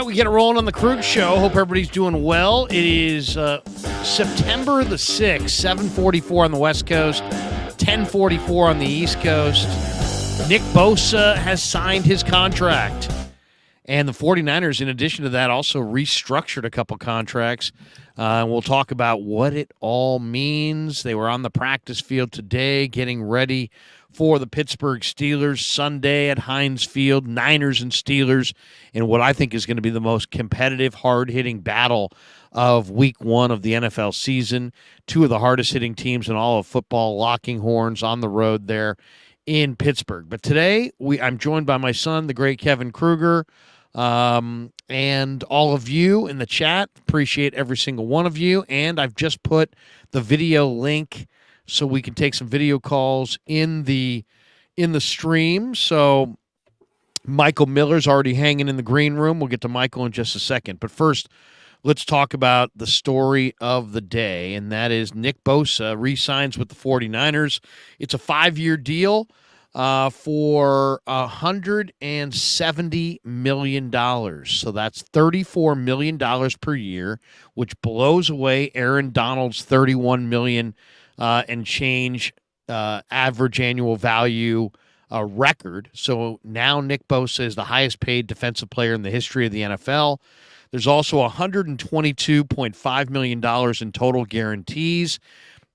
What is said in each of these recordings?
right, we get it rolling on the Krug Show. Hope everybody's doing well. It is September the 6th, 7:44 on the West Coast, 10:44 on the East Coast. Nick Bosa has signed his contract. And the 49ers, in addition to that, also restructured a couple contracts. We'll talk about what it all means. They were on the practice field today getting ready for the Pittsburgh Steelers Sunday at Heinz Field, Niners and Steelers, in what I think is going to be the most competitive, hard-hitting battle of week one of the NFL season. Two of the hardest-hitting teams in all of football, locking horns on the road there in Pittsburgh. But today, I'm joined by my son, the great Kevin Kruger, and all of you in the chat. Appreciate every single one of you. And I've just put the video link so we can take some video calls in the stream. So Michael Miller's already hanging in the green room. We'll get to Michael in just a second. But first, let's talk about the story of the day, and that is Nick Bosa re-signs with the 49ers. It's a 5-year deal for $170 million. So that's $34 million per year, which blows away Aaron Donald's $31 million and change average annual value record. So now Nick Bosa is the highest paid defensive player in the history of the NFL. There's also $122.5 million in total guarantees,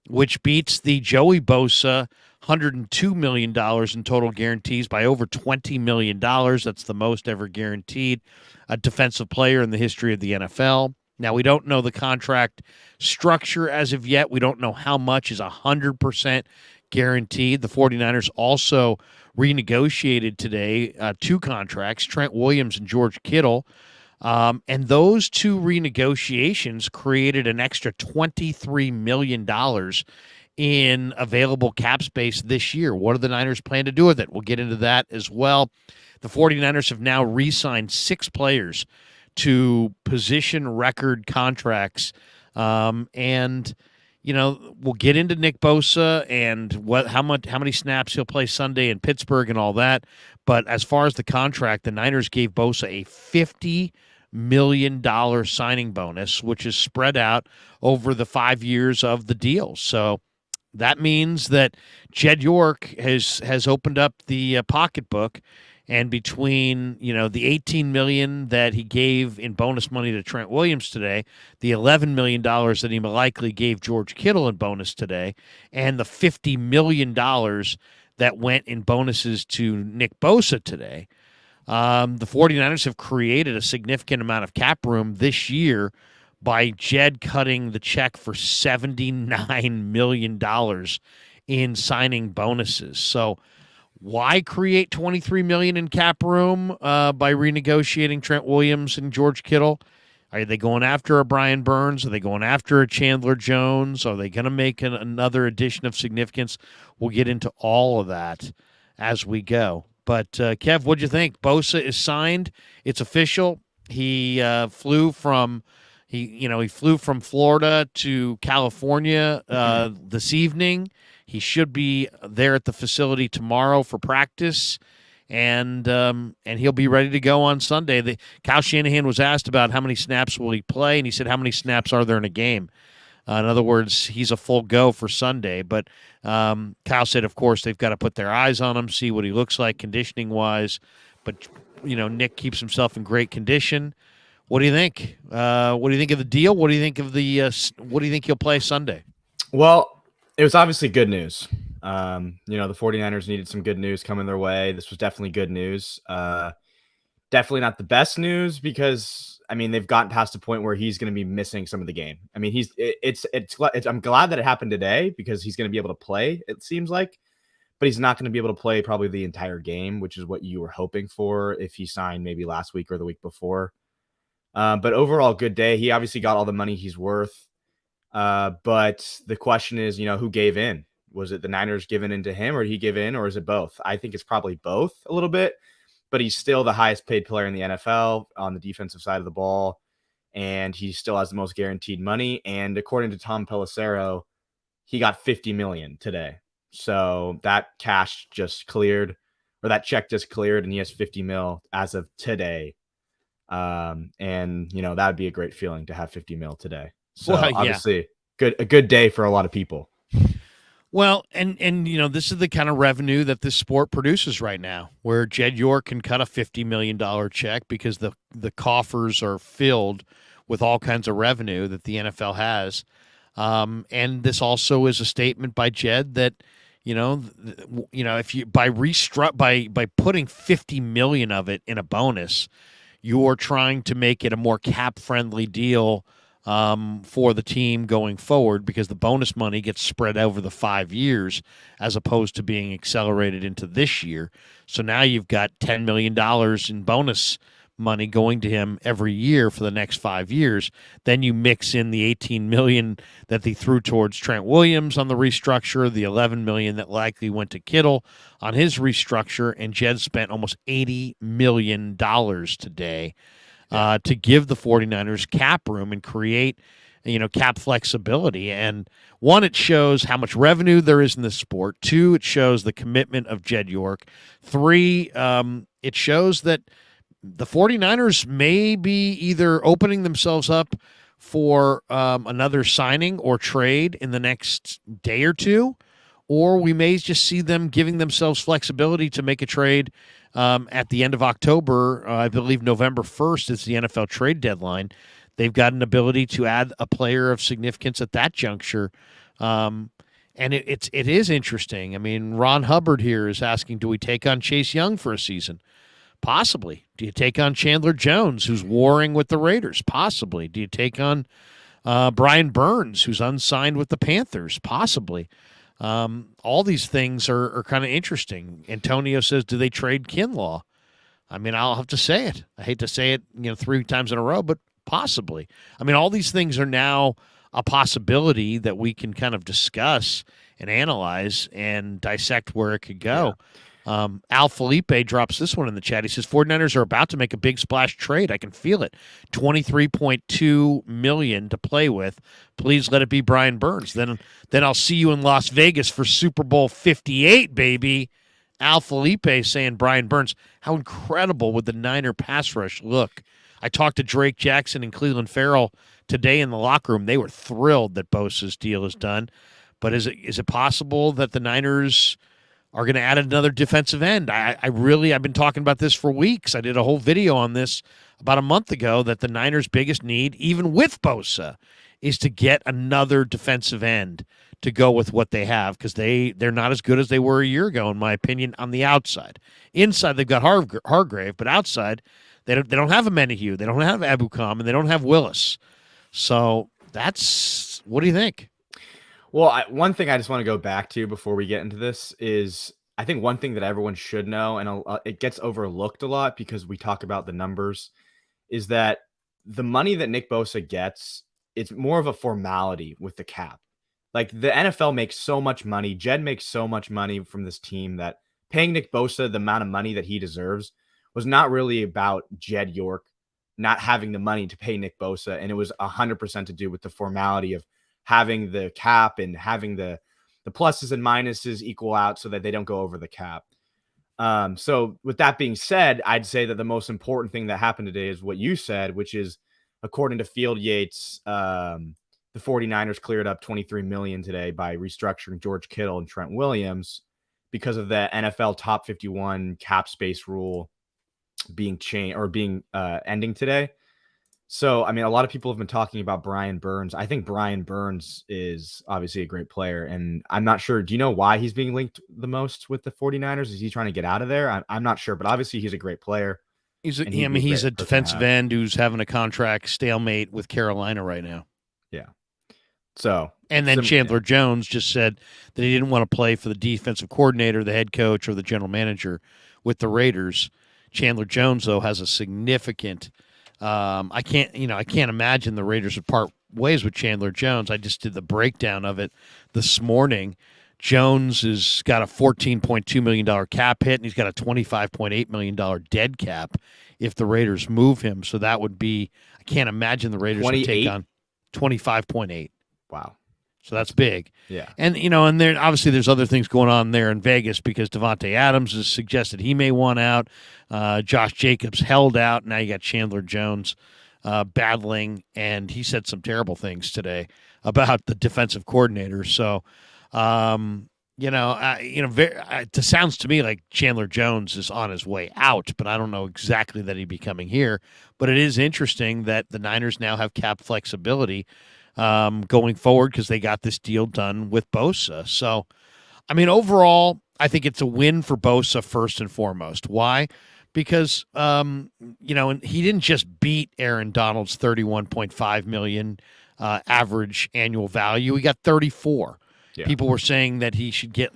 which beats the Joey Bosa $102 million in total guarantees by over $20 million. That's the most ever guaranteed a defensive player in the history of the NFL. Now, we don't know the contract structure as of yet. We don't know how much is 100% guaranteed. The 49ers also renegotiated today two contracts, Trent Williams and George Kittle. And those two renegotiations created an extra $23 million in available cap space this year. What do the Niners plan to do with it? We'll get into that as well. The 49ers have now re-signed 6 players to position record contracts. And, you know, we'll get into Nick Bosa and how many snaps he'll play Sunday in Pittsburgh and all that. But as far as the contract, the Niners gave Bosa a $50 million signing bonus, which is spread out over the 5 years of the deal. So that means that Jed York has opened up the pocketbook, and between the $18 million that he gave in bonus money to Trent Williams today, the $11 million that he likely gave George Kittle in bonus today, and the $50 million that went in bonuses to Nick Bosa today, the 49ers have created a significant amount of cap room this year by Jed cutting the check for $79 million in signing bonuses. So why create $23 million in cap room by renegotiating Trent Williams and George Kittle? Are they going after a Brian Burns? Are they going after a Chandler Jones? Are they going to make another addition of significance? We'll get into all of that as we go. But, Kev, what'd you think? Bosa is signed. It's official. He flew from Florida to California this evening. He should be there at the facility tomorrow for practice, and he'll be ready to go on Sunday. Kyle Shanahan was asked about how many snaps will he play, and he said, how many snaps are there in a game? In other words, he's a full go for Sunday. But Kyle said, of course, they've got to put their eyes on him, see what he looks like conditioning-wise. But, Nick keeps himself in great condition. What do you think? What do you think of the deal? What do you think of what do you think he'll play Sunday? Well, it was obviously good news. The 49ers needed some good news coming their way. This was definitely good news. Definitely not the best news because, they've gotten past the point where he's going to be missing some of the game. I'm glad that it happened today because he's going to be able to play, it seems like, but he's not going to be able to play probably the entire game, which is what you were hoping for if he signed maybe last week or the week before. But overall, good day. He obviously got all the money he's worth. But the question is, who gave in? Was it the Niners giving in to him, or did he give in, or is it both? I think it's probably both a little bit, but he's still the highest paid player in the NFL on the defensive side of the ball, and he still has the most guaranteed money. And according to Tom Pelissero, he got $50 million today. So that cash just cleared, or that check just cleared, and he has $50 million as of today. And that would be a great feeling to have 50 mil today. Well, So yeah. obviously, a good day for a lot of people. Well, and this is the kind of revenue that this sport produces right now, where Jed York can cut a $50 million check because the coffers are filled with all kinds of revenue that the NFL has. And this also is a statement by Jed that, if you by putting 50 million of it in a bonus, you're trying to make it a more cap friendly deal for the team going forward, because the bonus money gets spread over the 5 years as opposed to being accelerated into this year. So now you've got $10 million in bonus money going to him every year for the next 5 years. Then you mix in the 18 million that they threw towards Trent Williams on the restructure, the 11 million that likely went to Kittle on his restructure, and Jed spent almost $80 million today to give the 49ers cap room and create cap flexibility. And one, it shows how much revenue there is in this sport. Two, it shows the commitment of Jed York. Three, it shows that the 49ers may be either opening themselves up for another signing or trade in the next day or two, or we may just see them giving themselves flexibility to make a trade at the end of October. I believe November 1st is the NFL trade deadline. They've got an ability to add a player of significance at that juncture. And it is interesting. I mean, Ron Hubbard here is asking, do we take on Chase Young for a season? Possibly. Do you take on Chandler Jones, who's warring with the Raiders? Possibly. Do you take on Brian Burns, who's unsigned with the Panthers? Possibly. All these things are kind of interesting. Antonio says, do they trade Kinlaw? I mean, I'll have to say it. I hate to say it, 3 times in a row, but possibly. I mean, all these things are now a possibility that we can kind of discuss and analyze and dissect where it could go. Yeah. Al Felipe drops this one in the chat. He says 49ers are about to make a big splash trade. I can feel it. $23.2 million to play with. Please let it be Brian Burns. Then I'll see you in Las Vegas for Super Bowl 58, baby. Al Felipe saying Brian Burns. How incredible would the Niner pass rush look? I talked to Drake Jackson and Cleveland Farrell today in the locker room. They were thrilled that Bosa's deal is done. But is it possible that the Niners are going to add another defensive end? I've been talking about this for weeks. I did a whole video on this about a month ago, that the Niners' biggest need, even with Bosa, is to get another defensive end to go with what they have, because they're not as good as they were a year ago, in my opinion, on the outside. Inside, they've got Hargrave, but outside, they don't have a Menahue, they don't have Abucom, and they don't have Willis. So what do you think? Well, one thing I just want to go back to before we get into this is, I think one thing that everyone should know, and it gets overlooked a lot because we talk about the numbers, is that the money that Nick Bosa gets, it's more of a formality with the cap. Like, the NFL makes so much money. Jed makes so much money from this team that paying Nick Bosa the amount of money that he deserves was not really about Jed York not having the money to pay Nick Bosa. And it was 100% to do with the formality of having the cap and having the pluses and minuses equal out so that they don't go over the cap. So with that being said, I'd say that the most important thing that happened today is what you said, which is, according to Field Yates, the 49ers cleared up $23 million today by restructuring George Kittle and Trent Williams because of the NFL top 51 cap space rule being changed or being ending today. So, I mean, a lot of people have been talking about Brian Burns. I think Brian Burns is obviously a great player, and I'm not sure. Do you know why he's being linked the most with the 49ers? Is he trying to get out of there? I'm not sure, but obviously he's a great player. He's a defensive end who's having a contract stalemate with Carolina right now. Yeah. So, and then Chandler Jones just said that he didn't want to play for the defensive coordinator, the head coach, or the general manager with the Raiders. Chandler Jones, though, has a significant I can't imagine the Raiders would part ways with Chandler Jones. I just did the breakdown of it this morning. Jones has got a $14.2 million cap hit, and he's got a $25.8 million dead cap if the Raiders move him. So that would be, I can't imagine the Raiders would take on 25.8. Wow. So that's big. Yeah. And, and there obviously there's other things going on there in Vegas because Devontae Adams has suggested he may want out. Josh Jacobs held out. Now you got Chandler Jones battling, and he said some terrible things today about the defensive coordinator. So, it sounds to me like Chandler Jones is on his way out, but I don't know exactly that he'd be coming here. But it is interesting that the Niners now have cap flexibility going forward because they got this deal done with Bosa. So, I mean, overall, I think it's a win for Bosa first and foremost. Why? Because and he didn't just beat Aaron Donald's $31.5 million average annual value. He got 34. Yeah. People were saying that he should get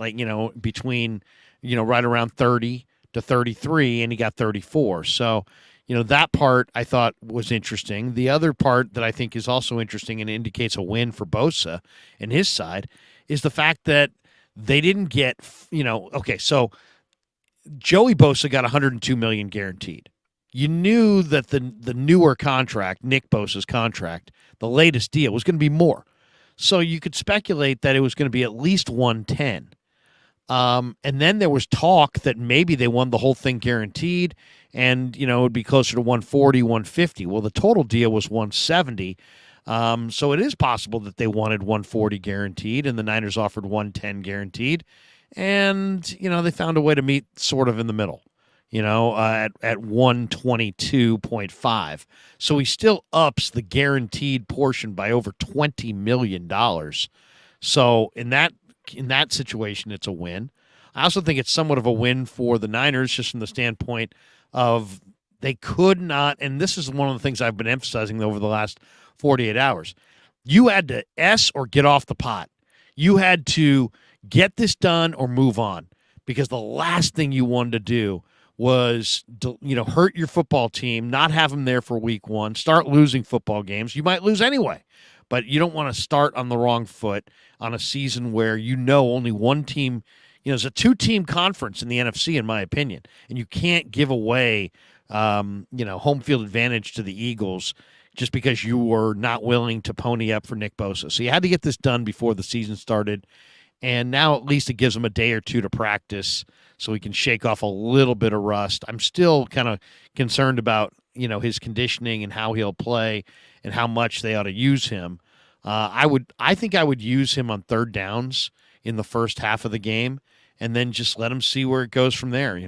between right around 30 to 33, and he got 34. So that part I thought was interesting. The other part that I think is also interesting and indicates a win for Bosa and his side is the fact that they didn't get, okay, so Joey Bosa got $102 million guaranteed. You knew that the newer contract, Nick Bosa's contract, the latest deal was going to be more. So you could speculate that it was going to be at least 110. And then there was talk that maybe they won the whole thing guaranteed and, it would be closer to 140, 150. Well, the total deal was 170. So it is possible that they wanted 140 guaranteed and the Niners offered 110 guaranteed. And, they found a way to meet sort of in the middle, at 122.5. So he still ups the guaranteed portion by over $20 million. So in that situation, it's a win. I also think it's somewhat of a win for the Niners just from the standpoint of they could not, and this is one of the things I've been emphasizing over the last 48 hours. You had to S or get off the pot. You had to get this done or move on because the last thing you wanted to do was, hurt your football team, not have them there for week one, start losing football games. You might lose anyway. But you don't want to start on the wrong foot on a season where only one team, it's a two-team conference in the NFC, in my opinion, and you can't give away, home field advantage to the Eagles just because you were not willing to pony up for Nick Bosa. So you had to get this done before the season started, and now at least it gives him a day or two to practice so he can shake off a little bit of rust. I'm still kind of concerned about, his conditioning and how he'll play and how much they ought to use him. I think I would use him on third downs in the first half of the game and then just let him see where it goes from there.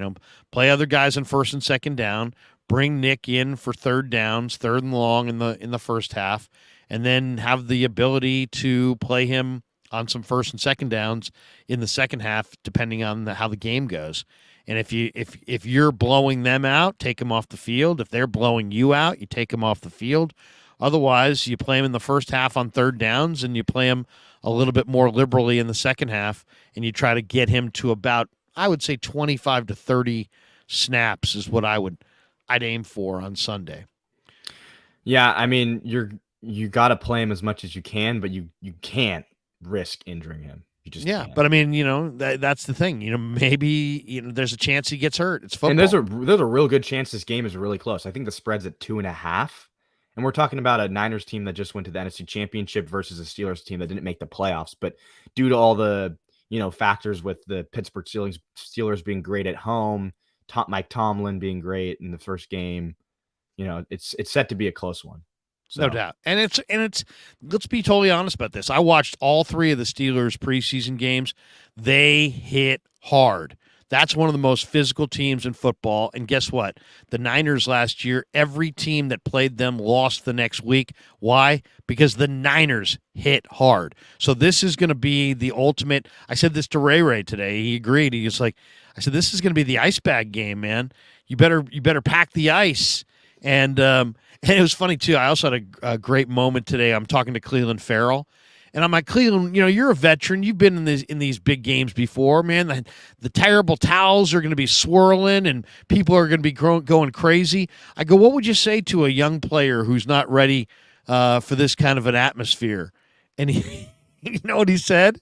Play other guys on first and second down, bring Nick in for third downs, third and long in the first half, and then have the ability to play him on some first and second downs in the second half, depending on how the game goes. And if you're blowing them out, take them off the field. If they're blowing you out, you take them off the field. Otherwise, you play them in the first half on third downs, and you play him a little bit more liberally in the second half, and you try to get him to about, I would say, 25 to 30 snaps is what I'd aim for on Sunday. Yeah, I mean, you got to play him as much as you can, but you can't risk injuring him. You just can't. But I mean, that's the thing. Maybe there's a chance he gets hurt. It's football, and there's a real good chance this game is really close. I think the spread's at 2.5. And we're talking about a Niners team that just went to the NFC Championship versus a Steelers team that didn't make the playoffs. But due to all the, factors with the Pittsburgh Steelers being great at home, Mike Tomlin being great in the first game, it's set to be a close one. So. No doubt. And it's let's be totally honest about this. I watched all three of the Steelers preseason games. They hit hard. That's one of the most physical teams in football. And guess what? The Niners last year, every team that played them lost the next week. Why? Because the Niners hit hard. So this is going to be the ultimate. I said this to Ray today. He agreed. He was like, I said, this is going to be the ice bag game, man. You better pack the ice. And it was funny, too. I also had a great moment today. I'm talking to Cleveland Farrell. And I'm like, Cleveland, you're a veteran. You've been in these big games before, man. The terrible towels are going to be swirling and people are going to be going crazy. I go, what would you say to a young player who's not ready for this kind of an atmosphere? And he, you know what he said?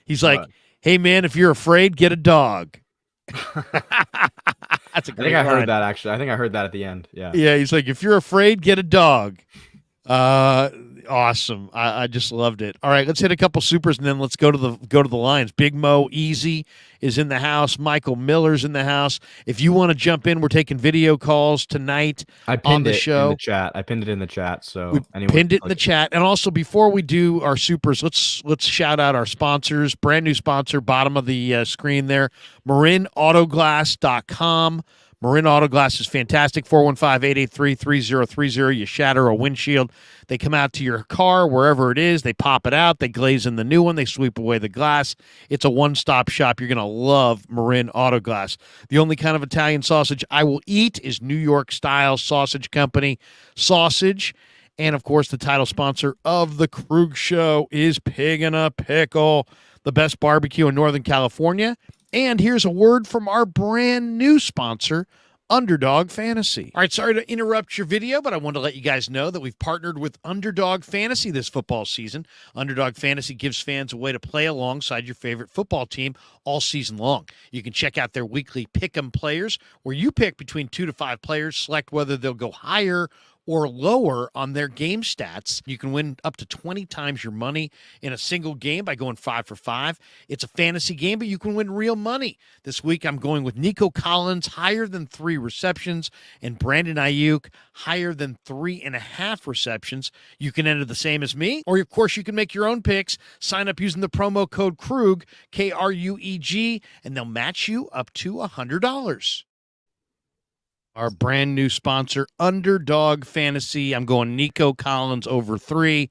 He's like, hey, man, if you're afraid, get a dog. That's a great line. I heard that, actually. I think I heard that at the end. Yeah. Yeah, he's like, if you're afraid, get a dog. Uh, awesome. I just loved it. All right, let's hit a couple supers and then let's go to the lines. Big Mo Easy is in the house. Michael Miller's in the house. If you want to jump in, we're taking video calls tonight I on pinned the it in the show. chat. I pinned it in the chat, We so anyone pinned can it in the click it. chat. And also before we do our supers, let's shout out our sponsors. Brand new sponsor, bottom of the screen there, MarinAutoglass.com. Marin Autoglass is fantastic. 415-883-3030. You shatter a windshield. They come out to your car, wherever it is. They pop it out. They glaze in the new one. They sweep away the glass. It's a one-stop shop. You're going to love Marin Autoglass. The only kind of Italian sausage I will eat is New York-style sausage company sausage. And, of course, the title sponsor of the Krug Show is Pig in a Pickle, the best barbecue in Northern California. And here's a word from our brand new sponsor, Underdog Fantasy. All right, sorry to interrupt your video, but I want to let you guys know that we've partnered with Underdog Fantasy this football season. Underdog Fantasy gives fans a way to play alongside your favorite football team all season long. You can check out their weekly Pick'em players, where you pick between 2 to 5 players, select whether they'll go higher or lower on their game stats. You can win up to 20 times your money in a single game by going 5 for 5. It's a fantasy game, but you can win real money. This week, I'm going with Nico Collins, higher than 3 receptions, and Brandon Ayuk, higher than 3.5 receptions. You can enter the same as me, or of course, you can make your own picks. Sign up using the promo code KRUG, KRUEG, and they'll match you up to $100. Our brand new sponsor, Underdog Fantasy. I'm going Nico Collins over 3,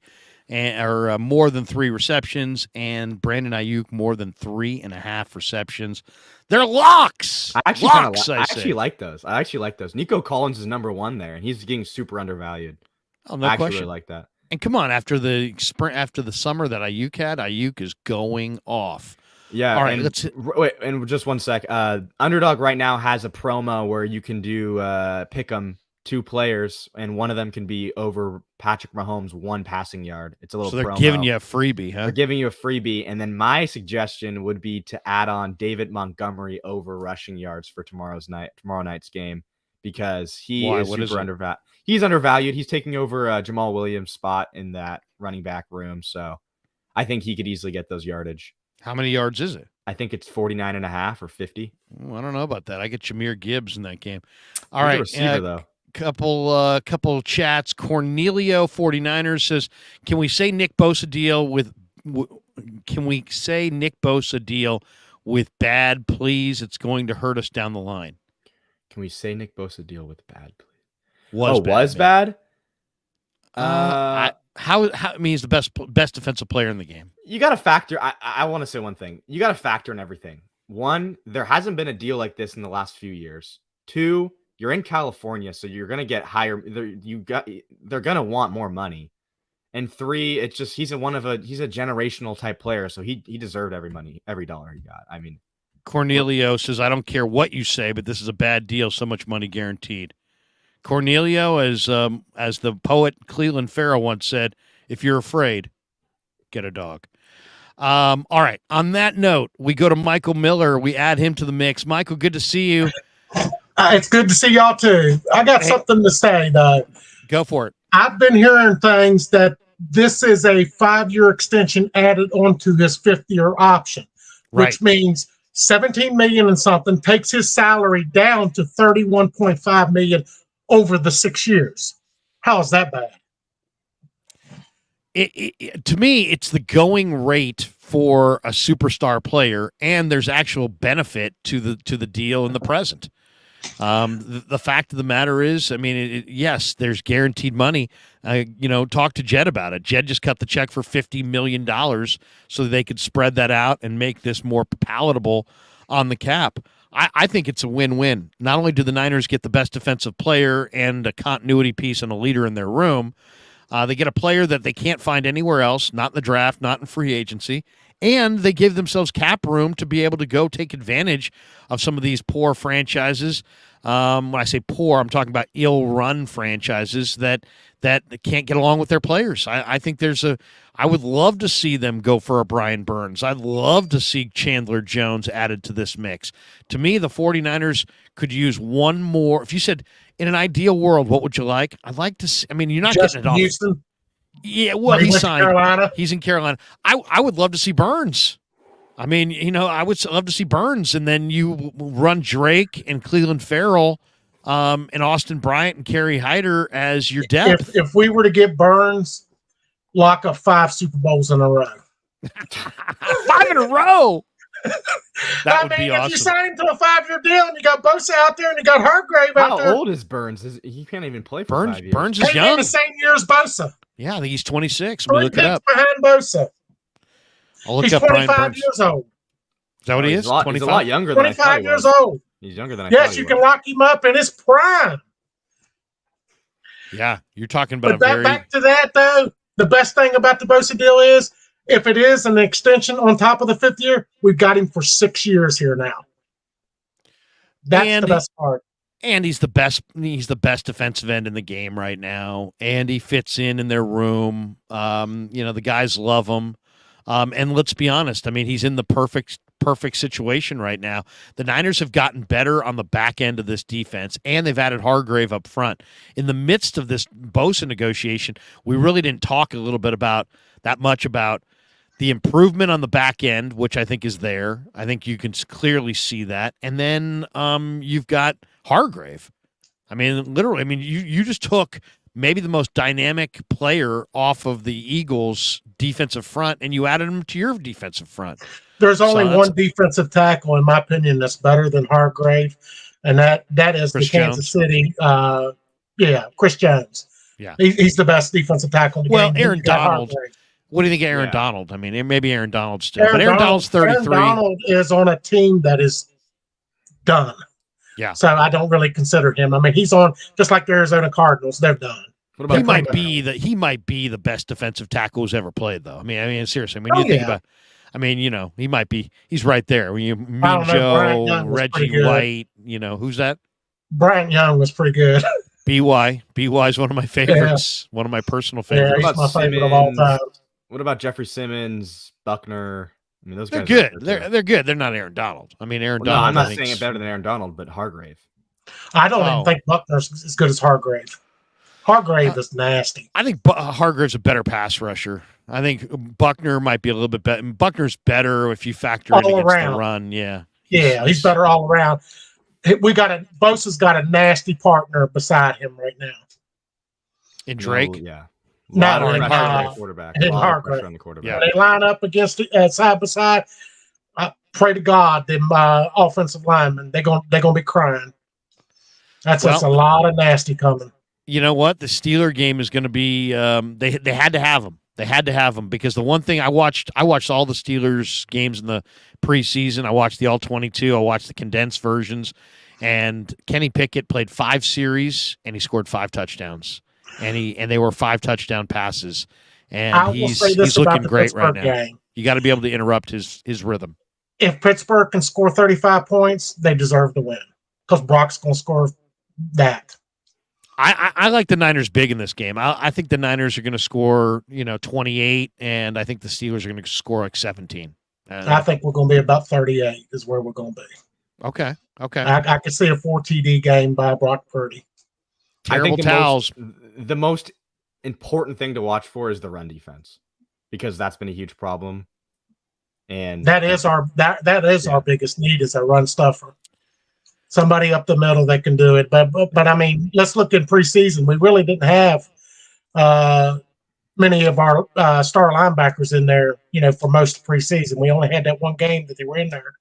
or more than 3 receptions, and Brandon Ayuk more than 3.5 receptions. They're locks. I actually locks. I actually like those. I actually like those. Nico Collins is number 1 there, and he's getting super undervalued. Oh, no I actually question. really like that. And come on, after the summer that Ayuk had, Ayuk is going off. Yeah. All right, and wait, and just one sec. Underdog right now has a promo where you can do pick 'em 2 players, and one of them can be over Patrick Mahomes 1 passing yard. It's a little. So they're promo. giving you a freebie, huh? They're giving you a freebie, and then my suggestion would be to add on David Montgomery over rushing yards for tomorrow night's game, because he is super undervalued. He's undervalued. He's taking over Jamal Williams' spot in that running back room, so I think he could easily get those yardage. How many yards is it? I think it's 49.5 or 50. I don't know about that. I get Jahmyr Gibbs in that game. All He's right. a receiver, though. Couple chats. Cornelio 49ers says, can we say Nick Bosa deal with bad, please? It's going to hurt us down the line. Can we say Nick Bosa deal with bad, please? Was bad? How I mean, he's the best defensive player in the game. You got to factor. I want to say one thing. You got to factor in everything. 1, there hasn't been a deal like this in the last few years. 2, you're in California, so you're gonna get higher. They're gonna want more money. And 3, it's just he's a generational type player, so he deserved every dollar he got. I mean, Cornelio says, I don't care what you say, but this is a bad deal. So much money guaranteed. Cornelio, as the poet Cleveland Farrell once said, if you're afraid, get a dog. All right. On that note, we go to Michael Miller. We add him to the mix. Michael, good to see you. It's good to see y'all too. I got something to say though. Go for it. I've been hearing things that this is a 5-year extension added onto his 5th-year option, which means 17 million and something takes his salary down to 31.5 million over the 6 years. How is that bad? To me, it's the going rate for a superstar player, and there's actual benefit to the deal in the present. The fact of the matter is, I mean, yes, there's guaranteed money. Talk to Jed about it. Jed just cut the check for $50 million so that they could spread that out and make this more palatable on the cap. I think it's a win-win. Not only do the Niners get the best defensive player and a continuity piece and a leader in their room, they get a player that they can't find anywhere else, not in the draft, not in free agency, and they give themselves cap room to be able to go take advantage of some of these poor franchises. When I say poor, I'm talking about ill-run franchises that can't get along with their players. I think I would love to see them go for a Brian Burns. I'd love to see Chandler Jones added to this mix. To me, the 49ers could use one more. If you said, in an ideal world, what would you like? I'd like to see, I mean, you're not getting it off. Houston. Yeah, well, When he he went to signed. Carolina. He's in Carolina. I would love to see Burns. I mean, I would love to see Burns, and then you run Drake and Cleveland Farrell, and Austin Bryant and Kerry Hyder as your depth. If we were to get Burns, lock up 5 Super Bowls in a row. 5 in a row. That would be awesome. If you sign him to a 5-year deal and you got Bosa out there and you got Hargrave out there. How old is Burns? He can't even play for 5 years. Burns is He's young. in the same year as Bosa. Yeah, I think he's 26. 3 Look it up. behind Bosa. I'll look He's up Brian 25 Burns. years old. Is that what he is? He's a lot younger than I thought 25 he years was. old. He's younger than I Yes, thought you he can was. lock him up in his prime. Yeah, you're talking about But back to that, though, the best thing about the Bosa deal is if it is an extension on top of the 5th year, we've got him for 6 years here now. That's the best part. And he's the best. He's the best defensive end in the game right now, and he fits in their room. The guys love him. And let's be honest. I mean, he's in the perfect situation right now. The Niners have gotten better on the back end of this defense, and they've added Hargrave up front. In the midst of this Bosa negotiation, we really didn't talk a little bit about the improvement on the back end, which I think is there. I think you can clearly see that. And then you've got Hargrave. I mean, literally, you just took maybe the most dynamic player off of the Eagles' defensive front, and you added him to your defensive front. There's only one defensive tackle, in my opinion, that's better than Hargrave, and that is Chris the Kansas City. Chris Jones. Yeah, he's the best defensive tackle in the game. Aaron Donald. What do you think of Aaron Donald? I mean, maybe Aaron Donald still, but Aaron Donald's 33. Aaron Donald is on a team that is done. Yeah. So I don't really consider him. I mean, he's on just like the Arizona Cardinals. They're done. He might be the best defensive tackle who's ever played, though. I mean, seriously. I mean, you think about. I mean, he might be. He's right there. When you Mean Joe, Reggie White. Who's that? Bryant Young was pretty good. BY is one of my favorites. One of my personal favorites. Yeah, he's my favorite of all time. What about Jeffrey Simmons, Buckner? I mean, those guys are good. They're good. They're not Aaron Donald. I mean, Aaron Donald. No, I'm not saying it better than Aaron Donald, but Hargrave. I don't even think Buckner's as good as Hargrave. Hargrave is nasty. I think Hargrave's a better pass rusher. I think Buckner might be a little bit better. Buckner's better if you factor in against the run. Yeah. He's better all around. Bosa's got a nasty partner beside him right now. In Drake? No, yeah. Not on Hargrave. Quarterback. In Hargrave. Hargrave. Yeah. They line up against side by side. I pray to God, them offensive linemen, they're gonna be crying. That's a lot of nasty coming. You know what? The Steeler game is going to be. They had to have him. They had to have him because the one thing I watched all the Steelers games in the preseason. I watched the all 22. I watched the condensed versions, and Kenny Pickett played 5 series and he scored 5 touchdowns, and they were 5 touchdown passes, and he's looking great right now. Game. You got to be able to interrupt his rhythm. If Pittsburgh can score 35 points, they deserve to win because Brock's going to score that. I like the Niners big in this game. I think the Niners are going to score, 28, and I think the Steelers are going to score like 17. I think we're going to be about 38 is where we're going to be. Okay. I could see a 4 TD game by Brock Purdy. Terrible towels. The most important thing to watch for is the run defense because that's been a huge problem. And that is our biggest need is a run stuffer. Somebody up the middle that can do it. But I mean, let's look in preseason. We really didn't have many of our star linebackers in there, for most of preseason. We only had that one game that they were in there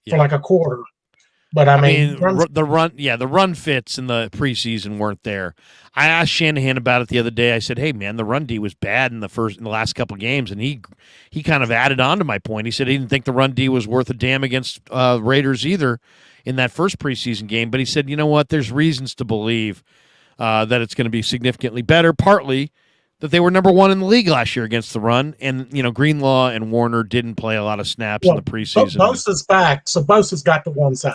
for like a quarter. But I mean the run fits in the preseason weren't there. I asked Shanahan about it the other day. I said, "Hey man, the run D was bad in the last couple of games," and he kind of added on to my point. He said he didn't think the run D was worth a damn against Raiders either in that first preseason game. But he said, you know what? There's reasons to believe that it's going to be significantly better. Partly that they were number 1 in the league last year against the run, and Greenlaw and Warner didn't play a lot of snaps in the preseason. Bosa's back, so Bosa's got the one side.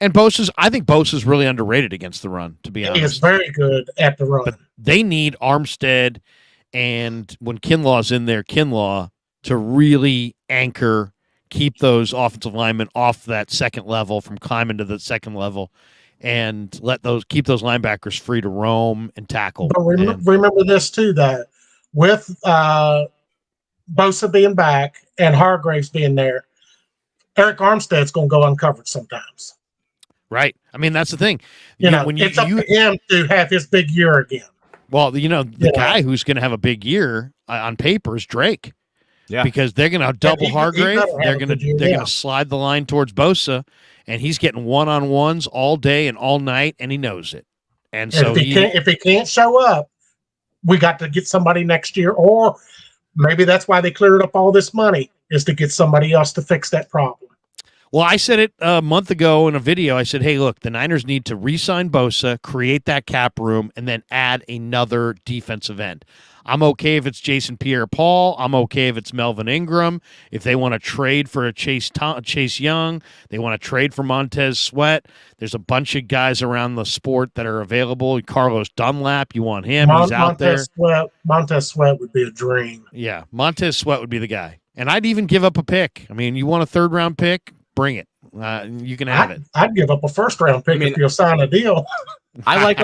And I think Bosa's really underrated against the run, to be honest. He is very good at the run. But they need Armstead and when Kinlaw's in there, Kinlaw to really keep those offensive linemen off that second level from climbing to the second level and keep those linebackers free to roam and tackle. But remember this too, that with Bosa being back and Hargraves being there, Eric Armstead's going to go uncovered sometimes. Right. I mean, that's the thing. It's up to him to have his big year again. Well, the guy who's going to have a big year on paper is Drake. Yeah. Because they're going to double Hargrave. They're going to slide the line towards Bosa, and he's getting one-on-ones all day and all night, and he knows it. And so if he can't show up, we got to get somebody next year, or maybe that's why they cleared up all this money, is to get somebody else to fix that problem. Well, I said it a month ago in a video. I said, hey, look, the Niners need to re-sign Bosa, create that cap room, and then add another defensive end. I'm okay if it's Jason Pierre-Paul. I'm okay if it's Melvin Ingram. If they want to trade for a Chase Young, they want to trade for Montez Sweat. There's a bunch of guys around the sport that are available. Carlos Dunlap, you want him. He's out there. Montez Sweat would be a dream. Yeah, Montez Sweat would be the guy. And I'd even give up a pick. I mean, you want a third-round pick? Bring it. You can have it. I'd give up a first-round pick if you'll sign a deal. I like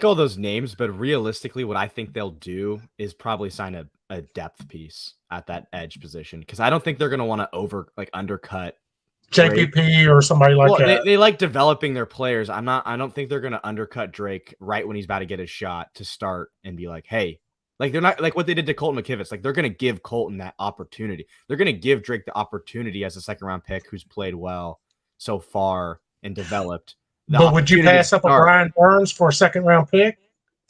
all those names, but realistically, what I think they'll do is probably sign a depth piece at that edge position, because I don't think they're going to want to undercut JPP Drake. Or somebody like that. They like developing their players. I don't think they're going to undercut Drake right when he's about to get his shot to start and be like, hey, like they're not like what they did to Colton McKivitz. Like they're going to give Colton that opportunity. They're going to give Drake the opportunity as a second-round pick who's played well so far and developed. But would you pass up a Brian Burns for a second-round pick?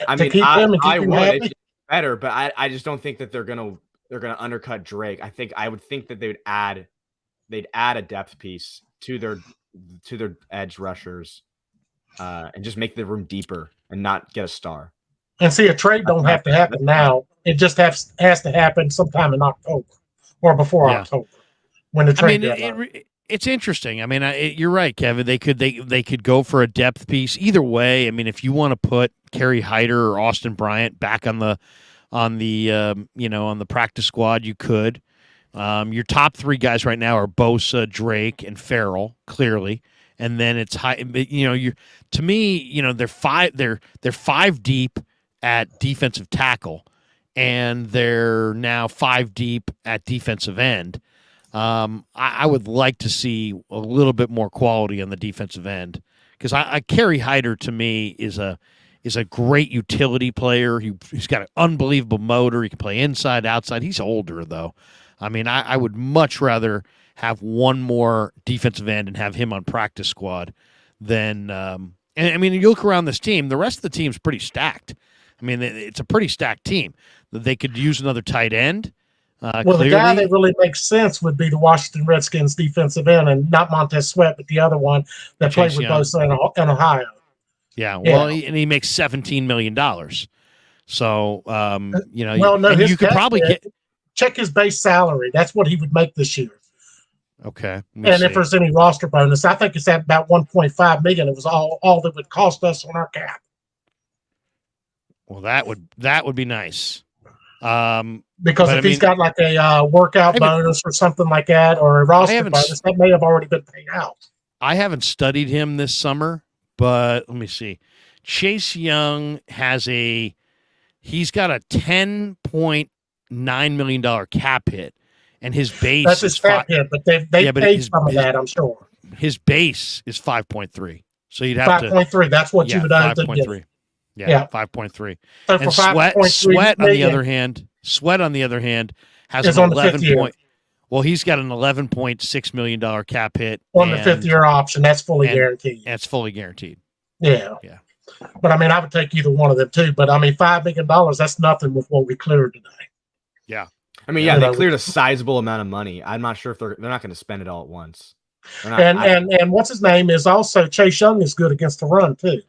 I mean, I would. It's better, but I just don't think that they're gonna undercut Drake. I would think that they'd add a depth piece to their edge rushers, and just make the room deeper and not get a star. And see, a trade don't have to happen now. It just has to happen sometime in October or before October when the trade. It's interesting. I mean, you're right, Kevin. They could go for a depth piece either way. I mean, if you want to put Kerry Hyder or Austin Bryant back on the practice squad, you could. Your top three guys right now are Bosa, Drake, and Farrell, clearly. And then it's high. To me, they're five deep at defensive tackle, and they're now five deep at defensive end. I would like to see a little bit more quality on the defensive end, because Kerry Hyder to me is a great utility player. He's got an unbelievable motor. He can play inside, outside. He's older though. I mean, I would much rather have one more defensive end and have him on practice squad than. And I mean, you look around this team. The rest of the team's pretty stacked. I mean, it's a pretty stacked team. They could use another tight end. The guy that really makes sense would be the Washington Redskins defensive end, and not Montez Sweat, but the other one that played with Bosa in Ohio. Yeah, well, he makes $17 million. So, you could probably check his base salary. That's what he would make this year. Okay. And if there's any roster bonus, I think it's at about $1.5 million. It was all that would cost us on our cap. Well, that would be nice. Because if he's got like a workout bonus or something like that, or a roster bonus, that may have already been paid out. I haven't studied him this summer, but let me see. Chase Young he's got a $10.9 million cap hit, and his base that's his cap hit, but they paid some of that, I'm sure. His base is 5.3, so you'd have 5.3. That's what you would have to get. Yeah, 5.3. So and Sweat on the other hand, has an 11 point. Well, he's got an $11.6 million cap hit on the fifth-year option. That's fully guaranteed. That's fully guaranteed. Yeah. But I mean, I would take either one of them too. But I mean, $5 million, that's nothing with what we cleared today. Yeah. I mean, they cleared a sizable amount of money. I'm not sure if they're not going to spend it all at once. And what's his name is also Chase Young is good against the run too.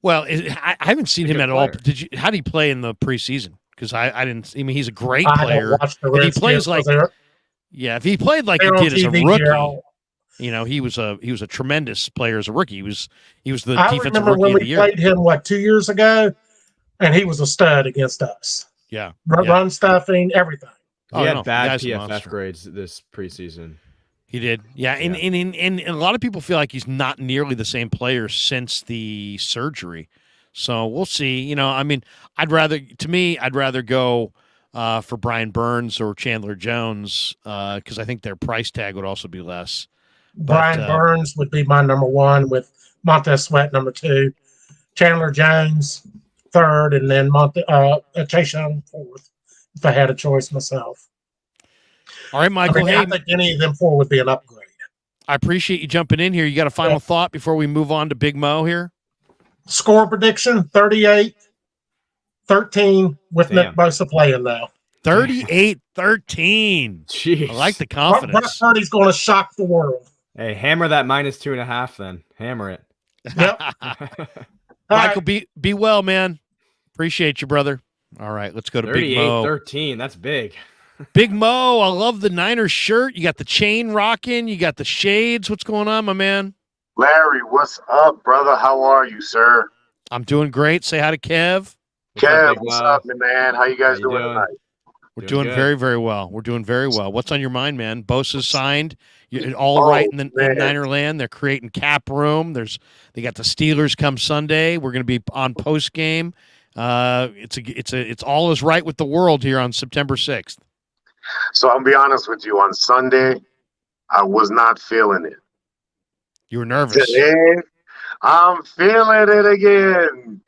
Well, I haven't seen him at all. How did he play in the preseason? Because I didn't. I mean, he's a great player. If he plays if he played like he did as a rookie, he was a tremendous player as a rookie. He was the defensive rookie of the year. I remember when we played him 2 years ago, and he was a stud against us. Yeah, run stuffing, everything. He had bad PFF grades this preseason. He did, yeah. And a lot of people feel like he's not nearly the same player since the surgery. So we'll see. You know, I mean, I'd rather go for Brian Burns or Chandler Jones because I think their price tag would also be less. But Brian Burns would be my number one, with Montez Sweat number two, Chandler Jones third, and then Tayshaun fourth. If I had a choice myself, all right, Michael. I think any of them four would be an upgrade. I appreciate you jumping in here. You got a final thought before we move on to Big Mo here? Score prediction 38-13 with Nick Bosa playing now. 38-13. Jeez. I like the confidence. Brock Purdy's going to shock the world. Hey, hammer that -2.5 then. Hammer it. Yep. Michael, be well, man. Appreciate you, brother. All right, let's go to Big Mo. 38-13. That's big. Big Mo, I love the Niners shirt. You got the chain rocking. You got the shades. What's going on, my man? Larry, what's up, brother? How are you, sir? I'm doing great. Say hi to Kev. Kev, what's up, man? How you guys doing tonight? We're doing very, very well. We're doing very well. What's on your mind, man? Bosa's signed. All right in Niner land. They're creating cap room. They got the Steelers come Sunday. We're going to be on post game. It's all is right with the world here on September 6th. So I'll be honest with you. On Sunday, I was not feeling it. You were nervous. Today, I'm feeling it again.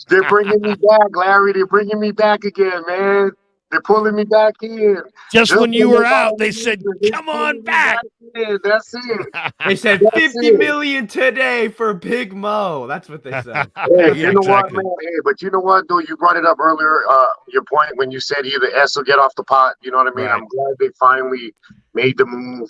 They're bringing me back, Larry. They're bringing me back again, man. They're pulling me back in. Just when you were out, they said, come on back. That's it. They said $50 million today for Big Mo. That's what they said. Hey, you know what, man? Hey, but you know what, though? You brought it up earlier, your point when you said either S will get off the pot. You know what I mean? Right. I'm glad they finally made the move.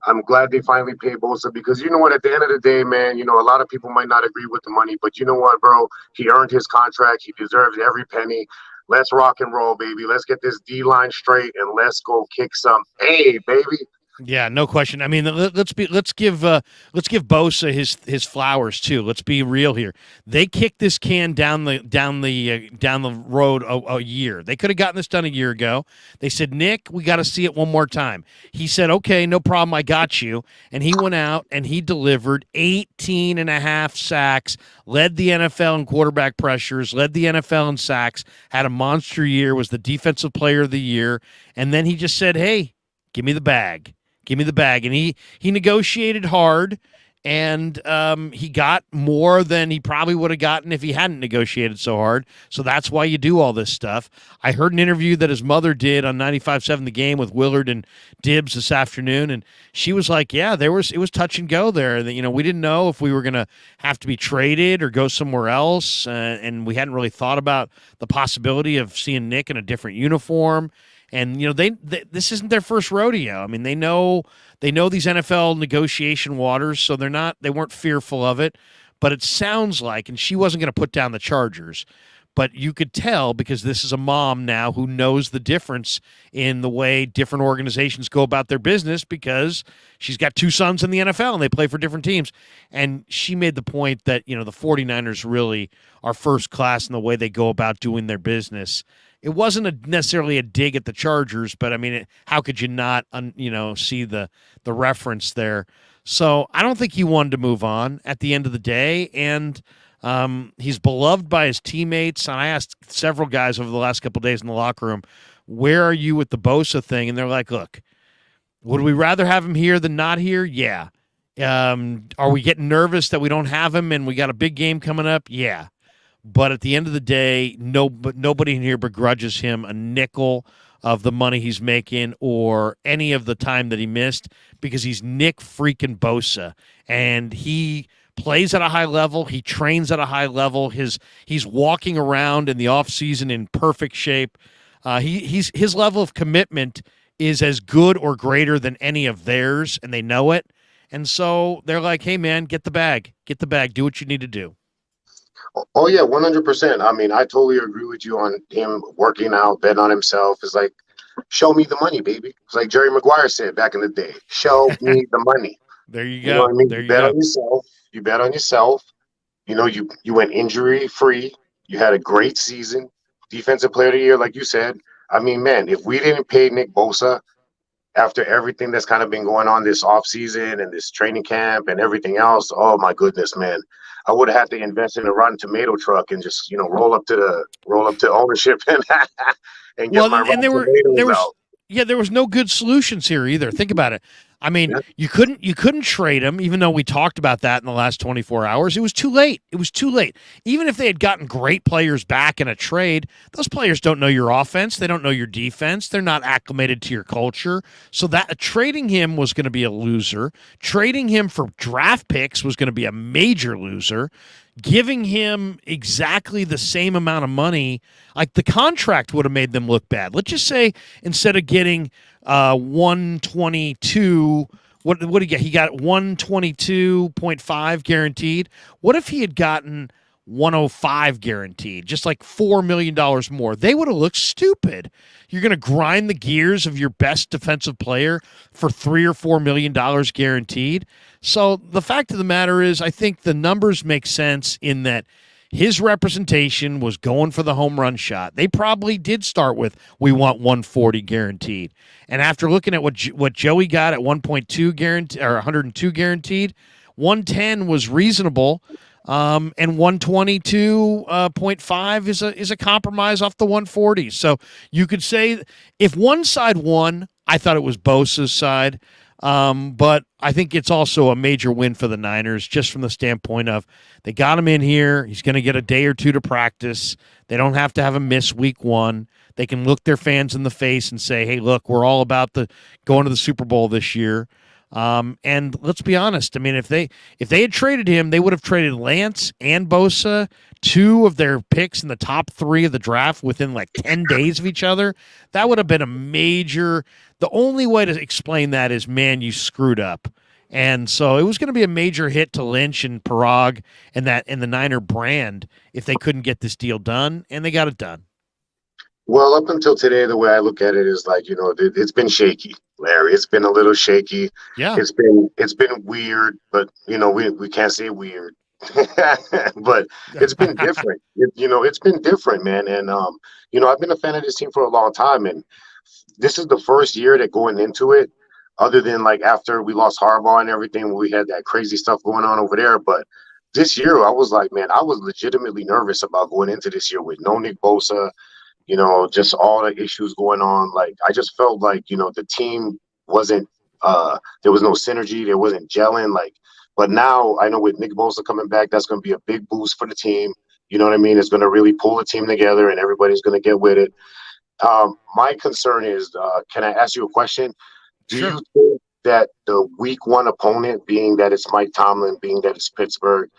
I'm glad they finally paid Bosa because you know what? At the end of the day, man, you know, a lot of people might not agree with the money, but you know what, bro? He earned his contract. He deserves every penny. Let's rock and roll, baby. Let's get this D-line straight and let's go kick some A, baby. Yeah, no question. I mean, let's give Bosa his flowers too. Let's be real here. They kicked this can down the road a year. They could have gotten this done a year ago. They said, Nick, we got to see it one more time. He said, okay, no problem. I got you. And he went out and he delivered 18.5 sacks, led the NFL in quarterback pressures, led the NFL in sacks, had a monster year, was the defensive player of the year. And then he just said, hey, give me the bag. Give me the bag. And he negotiated hard, and he got more than he probably would have gotten if he hadn't negotiated so hard. So that's why you do all this stuff. I heard an interview that his mother did on 95.7 The Game with Willard and Dibbs this afternoon, and she was like, yeah, it was touch and go there. You know, we didn't know if we were going to have to be traded or go somewhere else, and we hadn't really thought about the possibility of seeing Nick in a different uniform. And, you know, they this isn't their first rodeo. I mean, they know these NFL negotiation waters, so they weren't fearful of it. But it sounds like, and she wasn't going to put down the Chargers, but you could tell because this is a mom now who knows the difference in the way different organizations go about their business because she's got two sons in the NFL and they play for different teams. And she made the point that, you know, the 49ers really are first class in the way they go about doing their business. It wasn't necessarily a dig at the Chargers, but I mean, how could you not, see the reference there? So I don't think he wanted to move on at the end of the day, and he's beloved by his teammates. And I asked several guys over the last couple of days in the locker room, where are you with the Bosa thing? And they're like, look, would we rather have him here than not here? Yeah. Are we getting nervous that we don't have him and we got a big game coming up? Yeah. But at the end of the day, nobody in here begrudges him a nickel of the money he's making or any of the time that he missed because he's Nick freaking Bosa. And he plays at a high level. He trains at a high level. He's walking around in the offseason in perfect shape. His level of commitment is as good or greater than any of theirs, and they know it. And so they're like, hey, man, get the bag. Get the bag. Do what you need to do. Oh, yeah, 100%. I mean, I totally agree with you on him working out, betting on himself. It's like, show me the money, baby. It's like Jerry Maguire said back in the day, show me the money. There you go. You know what I mean? There you bet on yourself. You bet on yourself. You know, you went injury-free. You had a great season. Defensive player of the year, like you said. I mean, man, if we didn't pay Nick Bosa, after everything that's kind of been going on this off season and this training camp and everything else, oh my goodness, man. I would have had to invest in a Rotten Tomato truck and just, roll up to ownership and get Well, my and Rotten there Tomatoes was out. yeah, there was no good solutions here either. Think about it. I mean, Yeah. you couldn't trade him, even though we talked about that in the last 24 hours. It was too late. It was too late. Even if they had gotten great players back in a trade, those players don't know your offense. They don't know your defense. They're not acclimated to your culture. So that trading him was going to be a loser. Trading him for draft picks was going to be a major loser. Giving him exactly the same amount of money, like the contract would have made them look bad. Let's just say instead of getting 122, what did he get? He got 122.5 guaranteed. What if he had gotten 105 guaranteed, just like $4 million more? They would have looked stupid. You're going to grind the gears of your best defensive player for $3 or $4 million guaranteed. So the fact of the matter is, I think the numbers make sense in that his representation was going for the home run shot. They probably did start with, we want 140 guaranteed. And after looking at what Joey got at 1.2 guaranteed or 102 guaranteed, 110 was reasonable. And 122.5 is a compromise off the 140s. So you could say if one side won, I thought it was Bosa's side. But I think it's also a major win for the Niners, just from the standpoint of they got him in here. He's going to get a day or two to practice. They don't have to have him miss week one. They can look their fans in the face and say, hey, look, we're all about going to the Super Bowl this year. And let's be honest. I mean, if they had traded him, they would have traded Lance and Bosa, two of their picks in the top 3 of the draft, within like 10 days of each other. That would have been a major. The only way to explain that is, man, you screwed up. And so it was going to be a major hit to Lynch and Parag and the Niner brand if they couldn't get this deal done, and they got it done. Well, up until today, the way I look at it is like, it's been shaky, Larry. It's been a little shaky. Yeah. It's been weird, but we can't say weird. But it's been different. It's been different, man. And I've been a fan of this team for a long time, and this is the first year that going into it, other than like after we lost Harbaugh and everything, we had that crazy stuff going on over there. But this year, I was like, man, I was legitimately nervous about going into this year with no Nick Bosa. Just all the issues going on. Like, I just felt like, the team wasn't, there was no synergy. There wasn't gelling. Like, but now I know with Nick Bosa coming back, that's going to be a big boost for the team. You know what I mean? It's going to really pull the team together and everybody's going to get with it. My concern is, can I ask you a question? Do Sure. you think that the week one opponent, being that it's Mike Tomlin, being that it's Pittsburgh,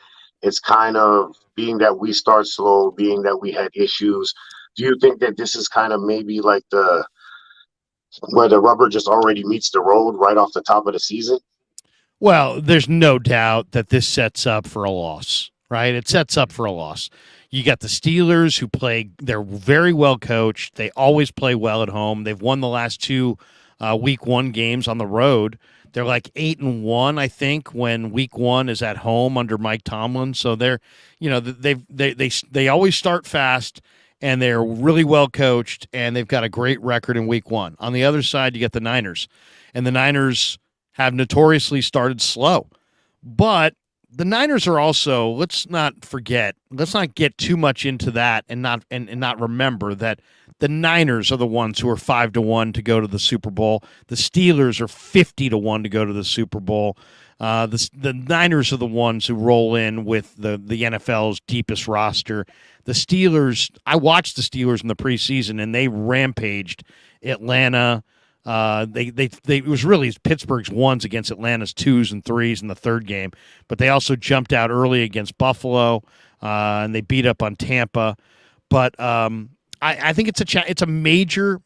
it's kind of being that we start slow, being that we had issues, do you think that this is kind of maybe like where the rubber just already meets the road right off the top of the season? Well, there's no doubt that this sets up for a loss, right? It sets up for a loss. You got the Steelers who they're very well coached. They always play well at home. They've won the last 2 week 1 games on the road. They're like 8-1, I think, when week 1 is at home under Mike Tomlin. So they're, they always start fast. And they're really well coached, and they've got a great record in week 1. On the other side, you get the Niners, and the Niners have notoriously started slow. But the Niners are also, let's not get too much into that and not remember that the Niners are the ones who are 5-1 to go to the Super Bowl. The Steelers are 50-1 to go to the Super Bowl. The Niners are the ones who roll in with the NFL's deepest roster. The Steelers, I watched the Steelers in the preseason, and they rampaged Atlanta. It was really Pittsburgh's 1s against Atlanta's 2s and 3s in the third game, but they also jumped out early against Buffalo, and they beat up on Tampa. But I think it's a major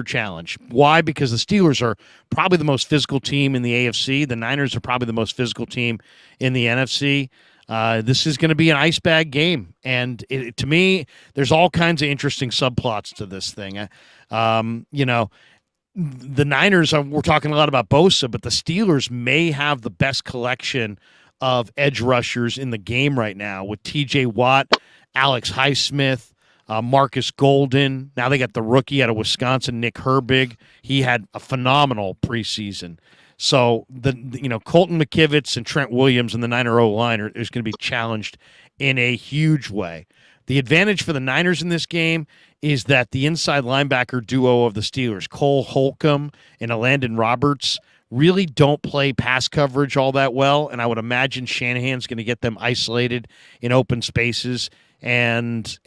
challenge. Why? Because the Steelers are probably the most physical team in the AFC. The Niners are probably the most physical team in the NFC. This is going to be an ice bag game, and to me, there's all kinds of interesting subplots to this thing. The Niners, we're talking a lot about Bosa, but the Steelers may have the best collection of edge rushers in the game right now with T.J. Watt, Alex Highsmith, Marcus Golden. Now they got the rookie out of Wisconsin, Nick Herbig. He had a phenomenal preseason. So Colton McKivitz and Trent Williams and the Niner O-line is going to be challenged in a huge way. The advantage for the Niners in this game is that the inside linebacker duo of the Steelers, Cole Holcomb and Elandon Roberts, really don't play pass coverage all that well, and I would imagine Shanahan's going to get them isolated in open spaces and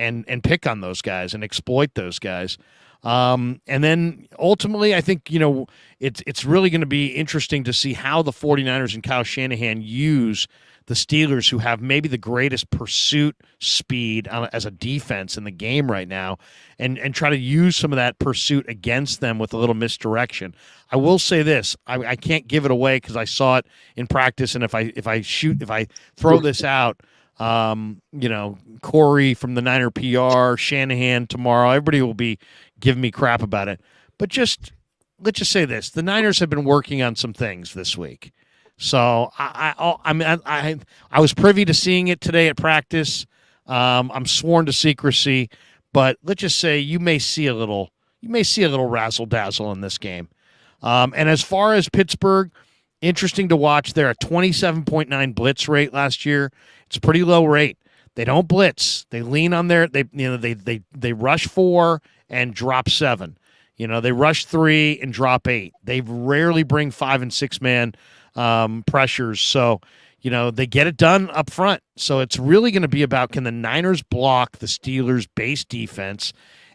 pick on those guys and exploit those guys. And then ultimately, I think, it's really going to be interesting to see how the 49ers and Kyle Shanahan use the Steelers, who have maybe the greatest pursuit speed as a defense in the game right now, and try to use some of that pursuit against them with a little misdirection. I will say this: I can't give it away because I saw it in practice, and if I throw this out, Corey from the Niner PR, Shanahan tomorrow, everybody will be giving me crap about it. But let's just say this: the Niners have been working on some things this week. So I was privy to seeing it today at practice. I'm sworn to secrecy, but let's just say you may see a little razzle dazzle in this game. And as far as Pittsburgh, interesting to watch. They're a 27.9 blitz rate last year. It's a pretty low rate. They don't blitz. They lean on they rush 4 and drop 7. They rush 3 and drop 8. They rarely bring 5 and 6 man pressures. So, they get it done up front. So it's really going to be about, can the Niners block the Steelers' base defense?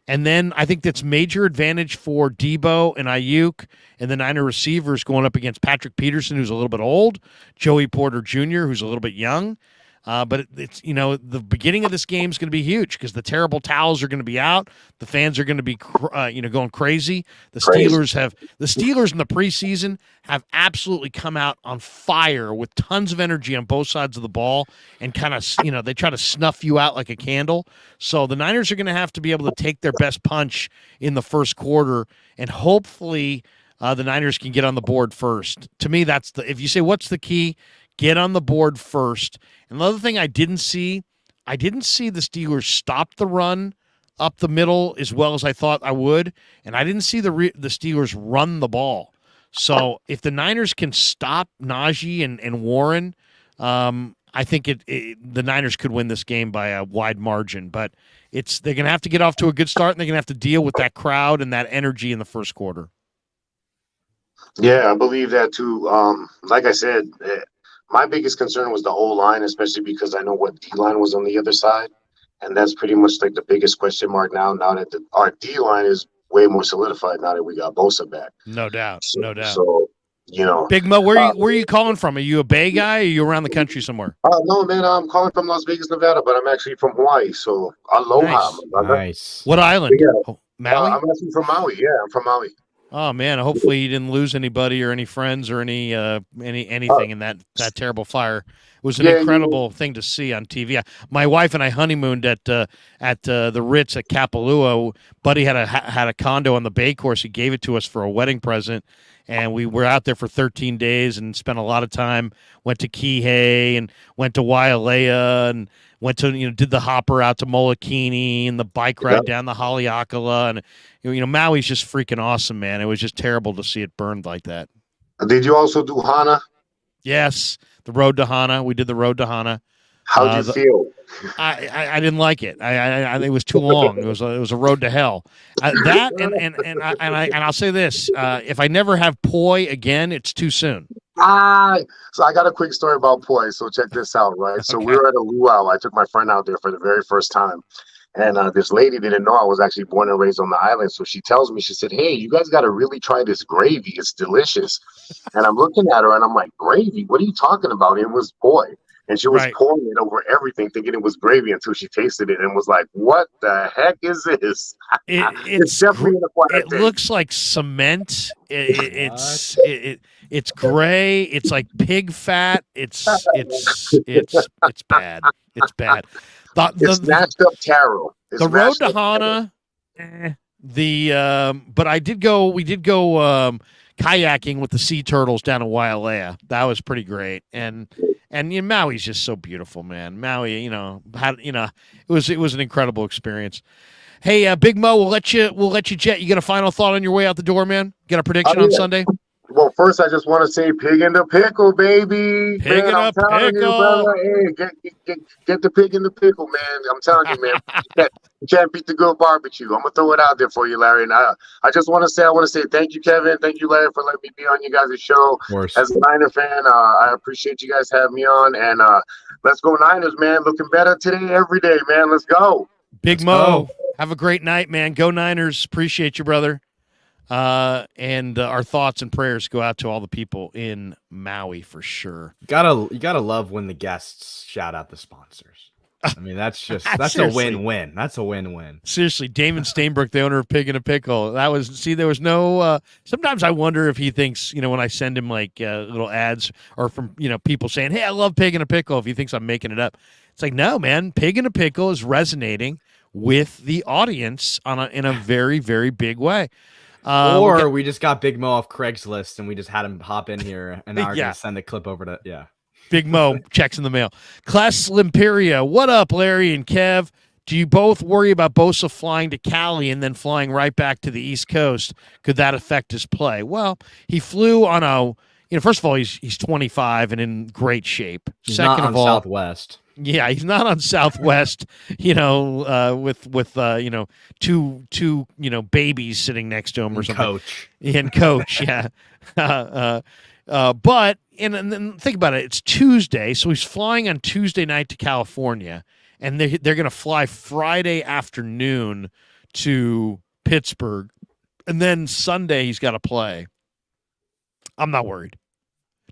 And then I think that's major advantage for Debo and Ayuk and the Niner receivers going up against Patrick Peterson, who's a little bit old, Joey Porter Jr., who's a little bit young. But it's the beginning of this game is going to be huge because the terrible towels are going to be out. The fans are going to be going crazy. The Steelers in the preseason have absolutely come out on fire with tons of energy on both sides of the ball, and kind of they try to snuff you out like a candle. So the Niners are going to have to be able to take their best punch in the first quarter, and hopefully the Niners can get on the board first. To me, if you say what's the key. Get on the board first. Another thing I didn't see the Steelers stop the run up the middle as well as I thought I would, and I didn't see the Steelers run the ball. So if the Niners can stop Najee and Warren, I think the Niners could win this game by a wide margin. But they're going to have to get off to a good start, and they're going to have to deal with that crowd and that energy in the first quarter. Yeah, I believe that too. Like I said, my biggest concern was the O-line, especially because I know what D-line was on the other side. And that's pretty much like the biggest question mark now that our D-line is way more solidified now that we got Bosa back. No doubt. No doubt. So, Big Mo, where are you calling from? Are you a Bay guy or are you around the country somewhere? No, man, I'm calling from Las Vegas, Nevada, but I'm actually from Hawaii. So, aloha. Nice. What island? Yeah. Maui? I'm actually from Maui. Yeah, I'm from Maui. Oh man! Hopefully you didn't lose anybody or any friends or anything in that terrible fire. It was an incredible thing to see on TV. My wife and I honeymooned at the Ritz at Kapalua. Buddy had a condo on the Bay Course. He gave it to us for a wedding present, and we were out there for 13 days and spent a lot of time. Went to Kihei and went to Wailea and went to did the hopper out to Molokini and the bike ride down the Haleakala, and Maui's just freaking awesome, man. It was just terrible to see it burned like that. Did you also do Hana? Yes, the road to Hana. We did the road to Hana. How did you feel? I didn't like it. I it was too long. It was a road to hell. That and I'll say this: if I never have poi again, it's too soon. So I got a quick story about poi. So check this out, right? So we were at a luau. I took my friend out there for the very first time. And this lady didn't know I was actually born and raised on the island. So she tells me, she said, "Hey, you guys got to really try this gravy. It's delicious." And I'm looking at her and I'm like, "Gravy? What are you talking about?" It was poi. And she was pouring it over everything, thinking it was gravy, until she tasted it and was like, "What the heck is this?" It's definitely an acquired taste. It looks like cement. It's gray. It's like pig fat. It's bad. It's bad. It's mashed up taro. The road to Hana. But we did go kayaking with the sea turtles down in Wailea. That was pretty great. And Maui's just so beautiful, man. Maui, it was an incredible experience. Hey, Big Mo, we'll let you jet. You got a final thought on your way out the door, man? Got a prediction Oh, on yeah. Sunday? Well, first, I just want to say pig in the pickle, baby. Pig Man, in I'm a telling you, pickle. brother. Hey, get the pig in the pickle, man. I'm telling you, man. You can't beat the good barbecue. I'm going to throw it out there for you, Larry. And I just want to say thank you, Kevin. Thank you, Larry, for letting me be on you guys' show. Of course. As a Niner fan, I appreciate you guys having me on. And let's go Niners, man. Looking better today, every day, man. Let's go. Big Let's Mo, go. have a great night, man. Go Niners. Appreciate you, brother. And our thoughts and prayers go out to all the people in Maui for sure. You gotta love when the guests shout out the sponsors. I mean, that's a win-win. That's a win-win. Seriously, Damon Stainbrook, the owner of Pig in a Pickle. There was no. Sometimes I wonder if he thinks, when I send him like little ads or from people saying, "Hey, I love Pig in a Pickle," if he thinks I'm making it up. It's like, no, man. Pig in a Pickle is resonating with the audience in a very, very big way. Or we just got Big Mo off Craigslist and we just had him hop in here and now we're going to send the clip over to, Big Mo, checks in the mail. Class Limperia, what up, Larry and Kev? Do you both worry about Bosa flying to Cali and then flying right back to the East Coast? Could that affect his play? Well, he flew on first of all, he's 25 and in great shape. He's Second not of on all, Southwest. Yeah, he's not on Southwest, with two babies sitting next to him or something. Coach, yeah. But then think about it. It's Tuesday, so he's flying on Tuesday night to California, and they're going to fly Friday afternoon to Pittsburgh, and then Sunday he's got to play. I'm not worried.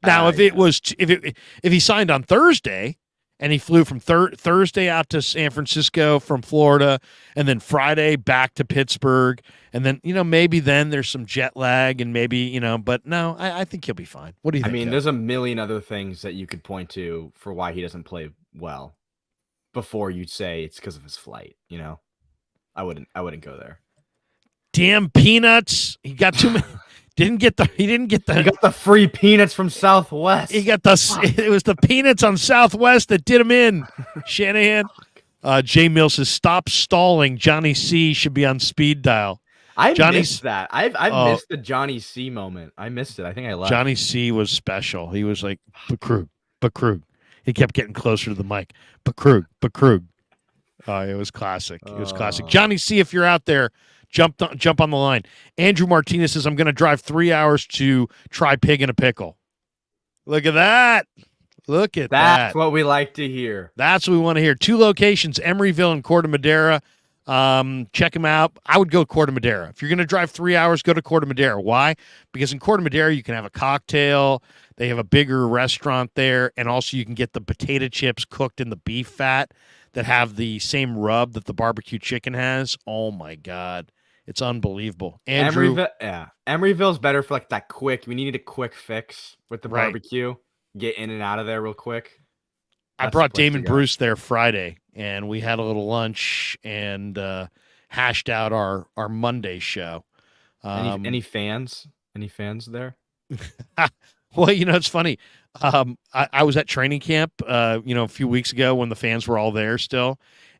Now, if he signed on Thursday. And he flew from Thursday out to San Francisco from Florida, and then Friday back to Pittsburgh. And then, maybe then there's some jet lag and maybe, but no, I think he'll be fine. What do you think? I mean, there's a million other things that you could point to for why he doesn't play well before you'd say it's because of his flight, I wouldn't go there. Damn peanuts. He got too many. He didn't get the free peanuts from Southwest. It was the peanuts on Southwest that did him in. Shanahan. Jay Mills says, stop stalling. Johnny C should be on speed dial. Missed that. I've missed the Johnny C moment. I missed it. I think I left. Johnny C was special. He was like, Bakrug. He kept getting closer to the mic. Bakrug. It was classic. It was classic. Johnny C, if you're out there, jump on the line. Andrew Martinez says, I'm going to drive 3 hours to try Pig in a Pickle. Look at that. That's what we like to hear. That's what we want to hear. 2 locations, Emeryville and Corte Madera. Check them out. I would go Corte Madera. If you're going to drive 3 hours, go to Corte Madera. Why? Because in Corte Madera, you can have a cocktail. They have a bigger restaurant there. And also you can get the potato chips cooked in the beef fat that have the same rub that the barbecue chicken has. Oh, my God. It's unbelievable. Andrew, Emeryville's better for like that quick. We needed a quick fix with the barbecue. Get in and out of there real quick. I brought Damon Bruce there Friday, and we had a little lunch and hashed out our Monday show. Any fans? Any fans there? Well, it's funny. I was at training camp, a few weeks ago when the fans were all there still.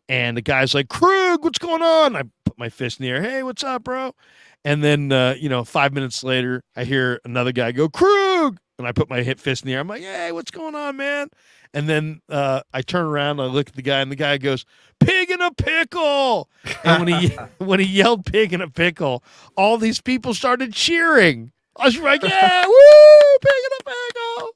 And the guy's like, Krug, what's going on? I put my fist in the air. Hey, what's up, bro? And then, 5 minutes later, I hear another guy go, Krug. And I put my fist in the air. I'm like, hey, what's going on, man? And then I turn around, I look at the guy, and the guy goes, Pig in a Pickle. And when he yelled Pig in a Pickle, all these people started cheering. I was like, yeah, woo, Pig in a Pickle.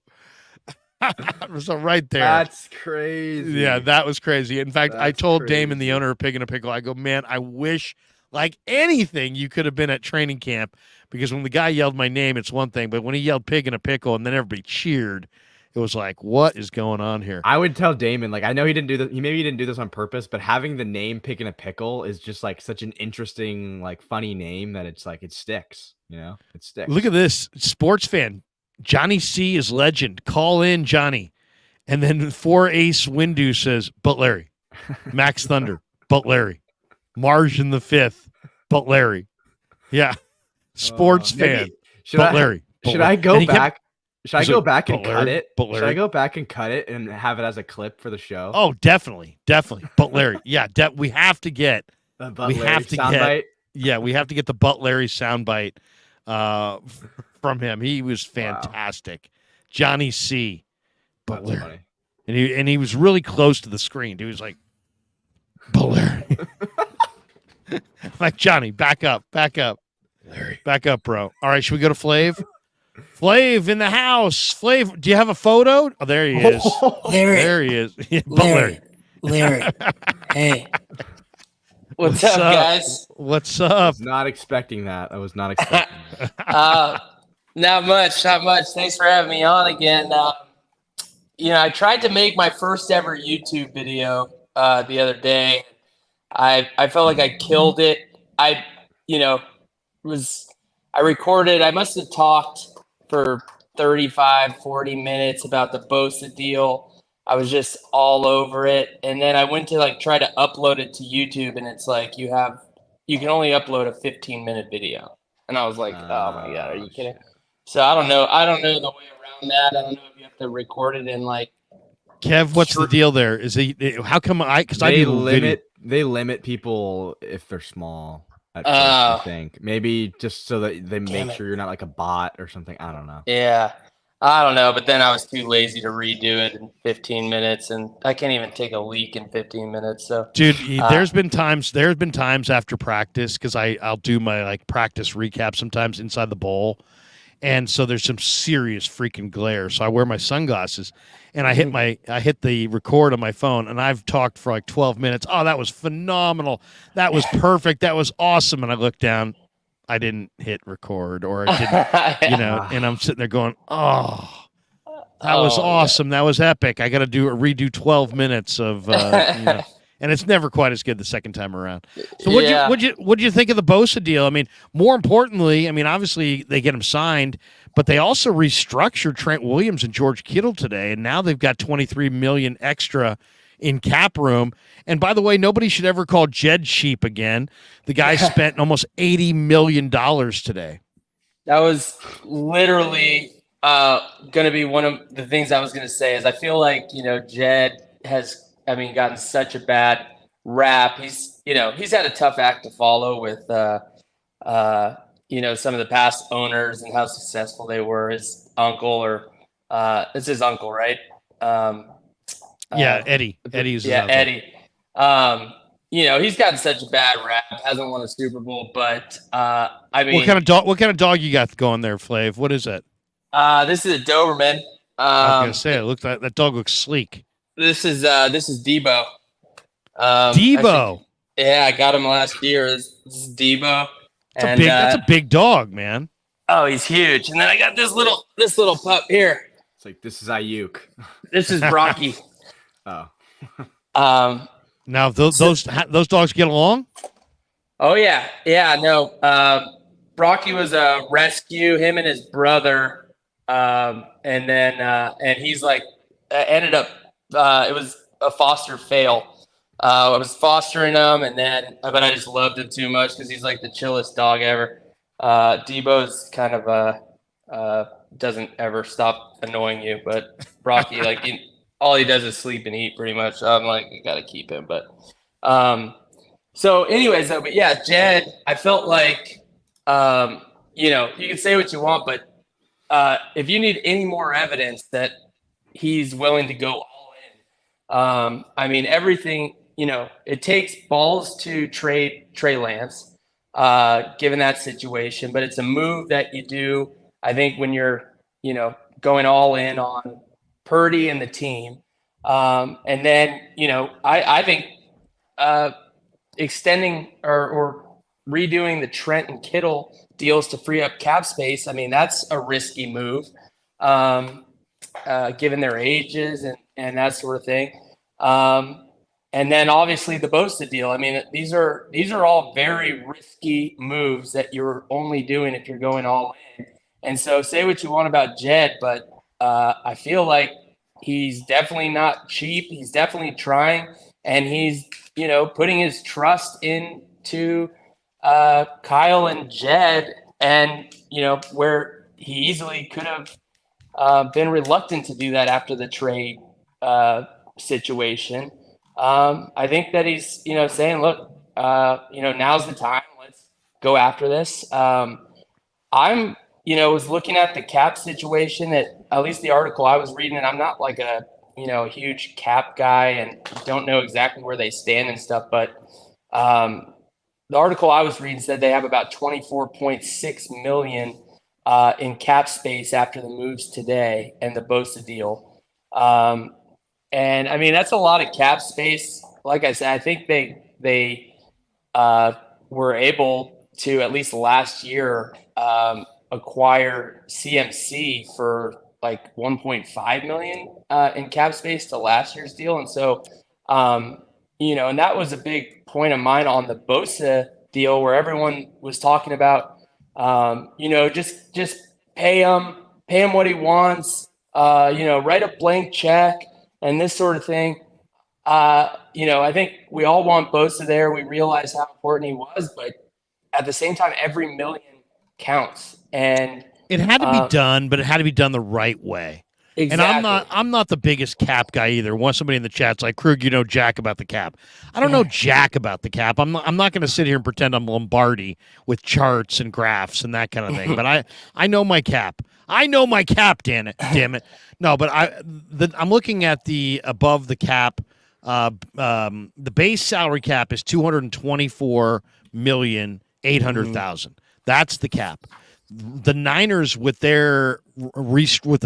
So right there. That's crazy. Yeah, that was crazy. In fact, I told Damon, the owner of Pig in a Pickle, I go, man, I wish like anything you could have been at training camp, because when the guy yelled my name, it's one thing, but when he yelled Pig in a Pickle and then everybody cheered, it was like, what is going on here? I would tell Damon, like, I know he didn't do this on purpose, but having the name Pig in a Pickle is just like such an interesting, like, funny name that it's like, it sticks, it sticks. Look at this sports fan. Johnny C is legend. Call in, Johnny. And then 4 Ace Windu says, but Larry. Max Thunder, but Larry. Marge in the 5th, but Larry. Yeah. Sports fan, but Larry. Should I go back? Should I go back and cut it? Should I go back and cut it and have it as a clip for the show? Oh, definitely. But Larry. Yeah, we have to get we have to get we have to get the Butt Larry soundbite from him. He was fantastic. Wow. Johnny C. Butt Larry. And he was really close to the screen. He was like, Butt Larry. Like, Johnny, back up. Larry. Back up, bro. All right, should we go to Flav? Flav in the house. Flav, do you have a photo? Oh, there he is. Larry. There he is. Larry. Hey. What's up, guys? What's up? I was not expecting that. Not much. Thanks for having me on again. I tried to make my first ever YouTube video the other day. I felt like I killed it. I recorded. I must have talked for 35, 40 minutes about the Bosa deal. I was just all over it. And then I went to try to upload it to YouTube, and it's like you can only upload a 15-minute video. And I was like, oh my God, are you kidding? So I don't know the way around that. I don't know if you have to record it in Kev, what's the deal there? Is how come they limit people if they're small at first, I think. Maybe just so that they make sure you're not like a bot or something. I don't know. Yeah. I don't know, but then I was too lazy to redo it in 15 minutes, and I can't even take a leak in 15 minutes. So, dude, there's been times after practice, because I'll do my practice recap sometimes inside the bowl, and so there's some serious freaking glare. So I wear my sunglasses, and I hit the record on my phone, and I've talked for 12 minutes. Oh, that was phenomenal. That was perfect. That was awesome. And I look down. I didn't hit record, or I didn't, and I'm sitting there going, oh, that was awesome. Yeah. That was epic. I got to redo 12 minutes of, and it's never quite as good the second time around. So what'd you think of the Bosa deal? I mean, more importantly, obviously they get him signed, but they also restructured Trent Williams and George Kittle today. And now they've got $23 million extra in cap room. And by the way, nobody should ever call Jed cheap again. The guy spent almost $80 million today. That was literally going to be one of the things I was going to say. Is I feel like Jed has gotten such a bad rap. He's had a tough act to follow with some of the past owners and how successful they were. His uncle, it's his uncle, right? Eddie. Eddie's Eddie. He's gotten such a bad rap. Hasn't won a Super Bowl, but what kind of dog you got going there, Flav? What is it? This is a Doberman. I was gonna say, that dog looks sleek. This is Debo. Debo. I got him last year. This is Debo. That's a big dog, man. Oh, he's huge. And then I got this little pup here. It's like, this is Ayuk. This is Brocky. Oh. Now those dogs get along? Oh yeah. No. Brocky was a rescue, him and his brother. And he's ended up it was a foster fail. I was fostering him, but I just loved him too much because he's the chillest dog ever. Debo's kind of doesn't ever stop annoying you, but Brocky all he does is sleep and eat pretty much. I'm I gotta keep him. But so anyways, but yeah, Jed, I felt you can say what you want, but if you need any more evidence that he's willing to go all in, everything, it takes balls to trade Trey Lance, given that situation, but it's a move that you do, I think, when you're, going all in on Purdy and the team. And then, I think extending or redoing the Trent and Kittle deals to free up cap space, that's a risky move, given their ages and that sort of thing. And then obviously the Bosa deal. These are all very risky moves that you're only doing if you're going all in. And so say what you want about Jed, but I feel like he's definitely not cheap. He's definitely trying, and he's, putting his trust into Kyle and Jed, and, where he easily could have been reluctant to do that after the trade situation. I think that he's, saying, look, now's the time. Let's go after this. I'm, was looking at the cap situation at least the article I was reading, and I'm not like a huge cap guy and don't know exactly where they stand and stuff, but the article I was reading said they have about 24.6 million in cap space after the moves today and the Bosa deal. And I mean, that's a lot of cap space. Like I said, I think they were able to, at least last year, acquire CMC for like 1.5 million in cap space to last year's deal. And so, and that was a big point of mine on the Bosa deal, where everyone was talking about, just pay him what he wants, write a blank check and this sort of thing. I think we all want Bosa there. We realize how important he was, but at the same time, every million counts. And it had to be done, but it had to be done the right way. Exactly. And I'm not the biggest cap guy either. Once somebody in the chat's like, Krug, jack about the cap. I don't know jack about the cap. I'm not going to sit here and pretend I'm Lombardi with charts and graphs and that kind of thing. But I know my cap. I know my cap, damn it. No, but I'm looking at the above the cap. The base salary cap is $224,800,000. That's the cap. The Niners, with the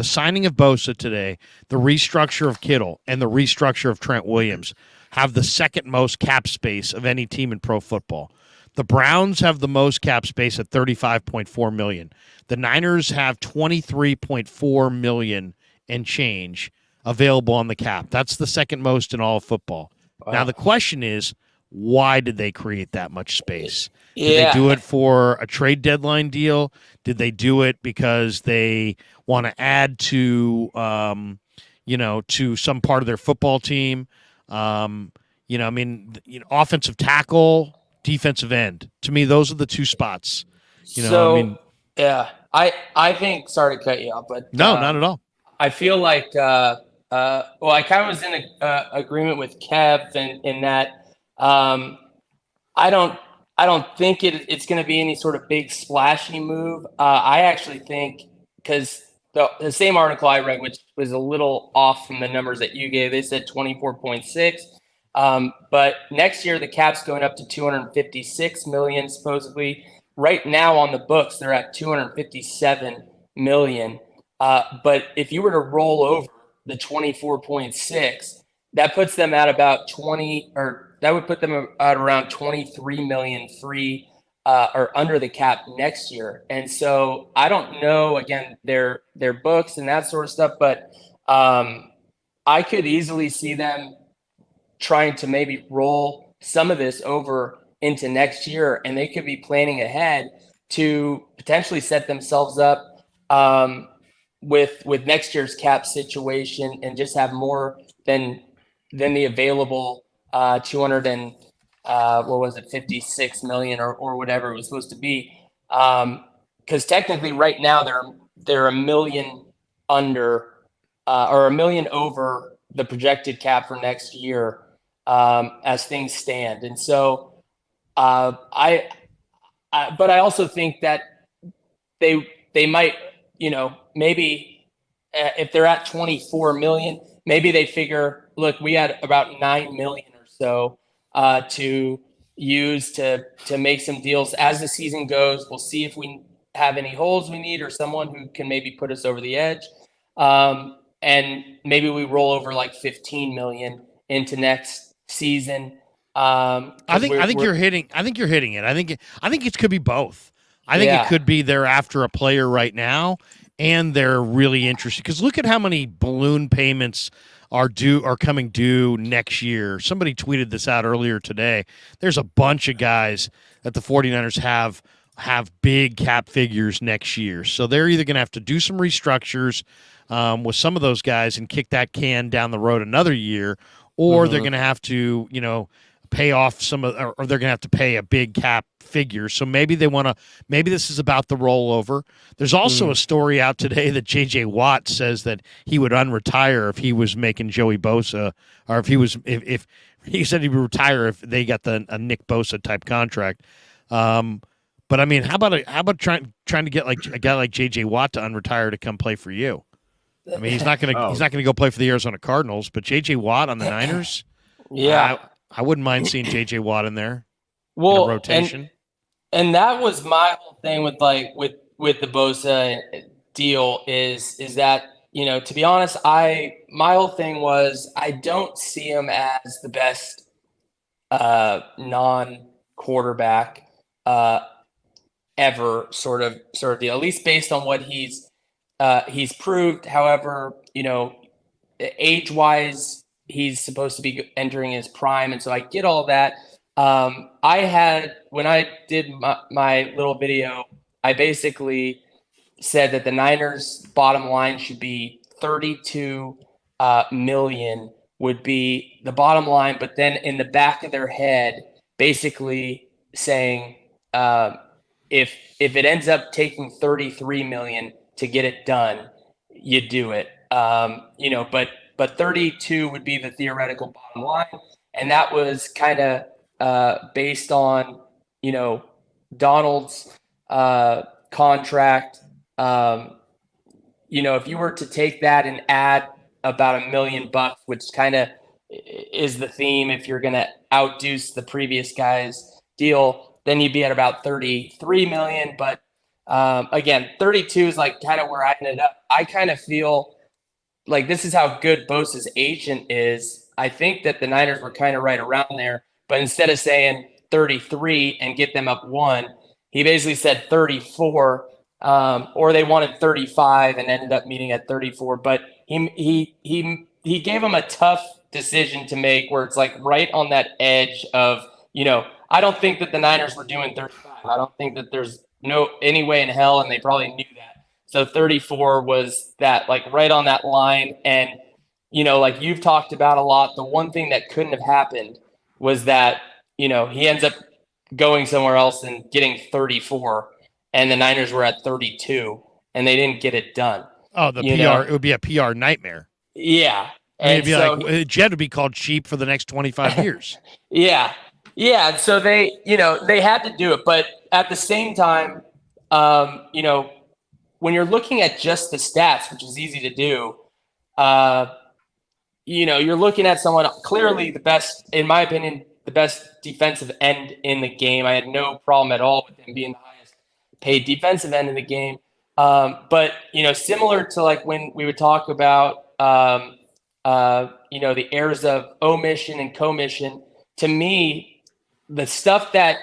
signing of Bosa today, the restructure of Kittle, and the restructure of Trent Williams, have the second most cap space of any team in pro football. The Browns have the most cap space at $35.4 million. The Niners have $23.4 million and change available on the cap. That's the second most in all of football. Wow. Now the question is, why did they create that much space? Did they do it for a trade deadline deal? Did they do it because they want to add to, to some part of their football team? Offensive tackle, defensive end. To me, those are the two spots. I think. Sorry to cut you off, but no, not at all. I feel like, I kind of was in agreement with Kev in that. I don't think it's going to be any sort of big splashy move. I actually think, because the same article I read, which was a little off from the numbers that you gave, they said 24.6. But next year the cap's going up to 256 million supposedly. Right now on the books they're at 257 million. But if you were to roll over the 24.6, that puts them at about 20, or that would put them at around 23 million free or under the cap next year. And so I don't know, again, their books and that sort of stuff, but I could easily see them trying to maybe roll some of this over into next year, and they could be planning ahead to potentially set themselves up with next year's cap situation and just have more than the available 56 million or whatever it was supposed to be. Because technically right now they're a million under or a million over the projected cap for next year as things stand. And so but I also think that they might, maybe if they're at 24 million, maybe they figure, look, we had about 9 million or so to use to make some deals as the season goes. We'll see if we have any holes we need or someone who can maybe put us over the edge. And maybe we roll over like 15 million into next season. I think you're hitting it. I think it could be both. I think it could be they're after a player right now and they're really interested, because look at how many balloon payments are coming due next year. Somebody tweeted this out earlier today. There's a bunch of guys that the 49ers have big cap figures next year. So they're either going to have to do some restructures with some of those guys and kick that can down the road another year, or they're going to have to, pay off or they're going to have to pay a big cap figure. So maybe this is about the rollover. There's also a story out today that JJ Watt says that he would unretire if he was making Joey Bosa, or if he said he would retire if they got a Nick Bosa type contract. But I mean, how about trying to get like a guy like J.J. Watt to unretire to come play for you? I mean, he's not gonna go play for the Arizona Cardinals, but J.J. Watt on the Niners, Yeah. I wouldn't mind seeing J.J. Watt in there in a Well, rotation. and that was my whole thing with the Bosa deal is that, you know, to be honest, my whole thing was I don't see him as the best non-quarterback ever sort of deal, at least based on what he's proved. However, you know, age-wise, he's supposed to be entering his prime, and so I get all that. I had, when I did my little video, I basically said that the Niners' bottom line should be 32 million would be the bottom line, but then in the back of their head, basically saying if it ends up taking 33 million to get it done, you do it. You know, but 32 would be the theoretical bottom line, and that was kind of based on, you know, Donald's contract. You know, if you were to take that and add about $1 million, which kind of is the theme, if you're going to outdeuce the previous guy's deal, then you'd be at about 33 million. But again, 32 is like kind of where I ended up. I kind of feel like this is how good Bosa's agent is. I think that the Niners were kind of right around there, but instead of saying 33 and get them up one, he basically said 34, or they wanted 35 and ended up meeting at 34. But he gave them a tough decision to make, where it's like right on that edge of, you know, I don't think that the Niners were doing 35. I don't think that there's any way in hell, and they probably knew that. So 34 was that, like, right on that line. And, you know, like you've talked about a lot, the one thing that couldn't have happened was that, you know, he ends up going somewhere else and getting 34, and the Niners were at 32, and they didn't get it done. Oh, the PR, know? It would be a PR nightmare. Yeah. I mean, it'd be so, like, Jed would be called cheap for the next 25 years. Yeah. Yeah. So they, you know, they had to do it. But at the same time, you know, when you're looking at just the stats, which is easy to do, you know, you're looking at someone clearly the best, in my opinion, the best defensive end in the game. I had no problem at all with him being the highest paid defensive end in the game. But, you know, similar to like when we would talk about, you know, the errors of omission and commission, to me, the stuff that,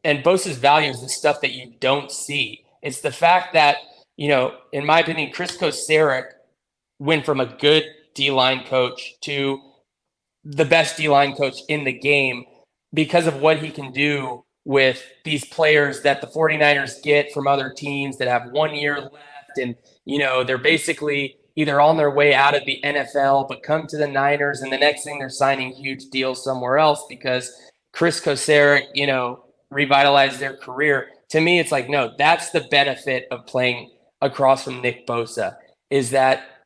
and Bosa's value is the stuff that you don't see. It's the fact that, you know, in my opinion, Chris Kocurek went from a good D-line coach to the best D-line coach in the game because of what he can do with these players that the 49ers get from other teams that have 1 year left. And, you know, they're basically either on their way out of the NFL, but come to the Niners, and the next thing they're signing huge deals somewhere else because Chris Kocurek, you know, revitalized their career. To me, it's like, no, that's the benefit of playing across from Nick Bosa, is that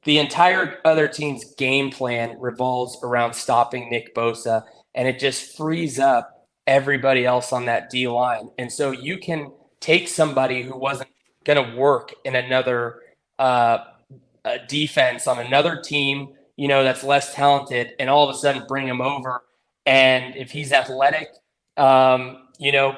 the entire other team's game plan revolves around stopping Nick Bosa, and it just frees up everybody else on that D line. And so you can take somebody who wasn't going to work in another defense on another team, you know, that's less talented, and all of a sudden bring him over. And if he's athletic, you know,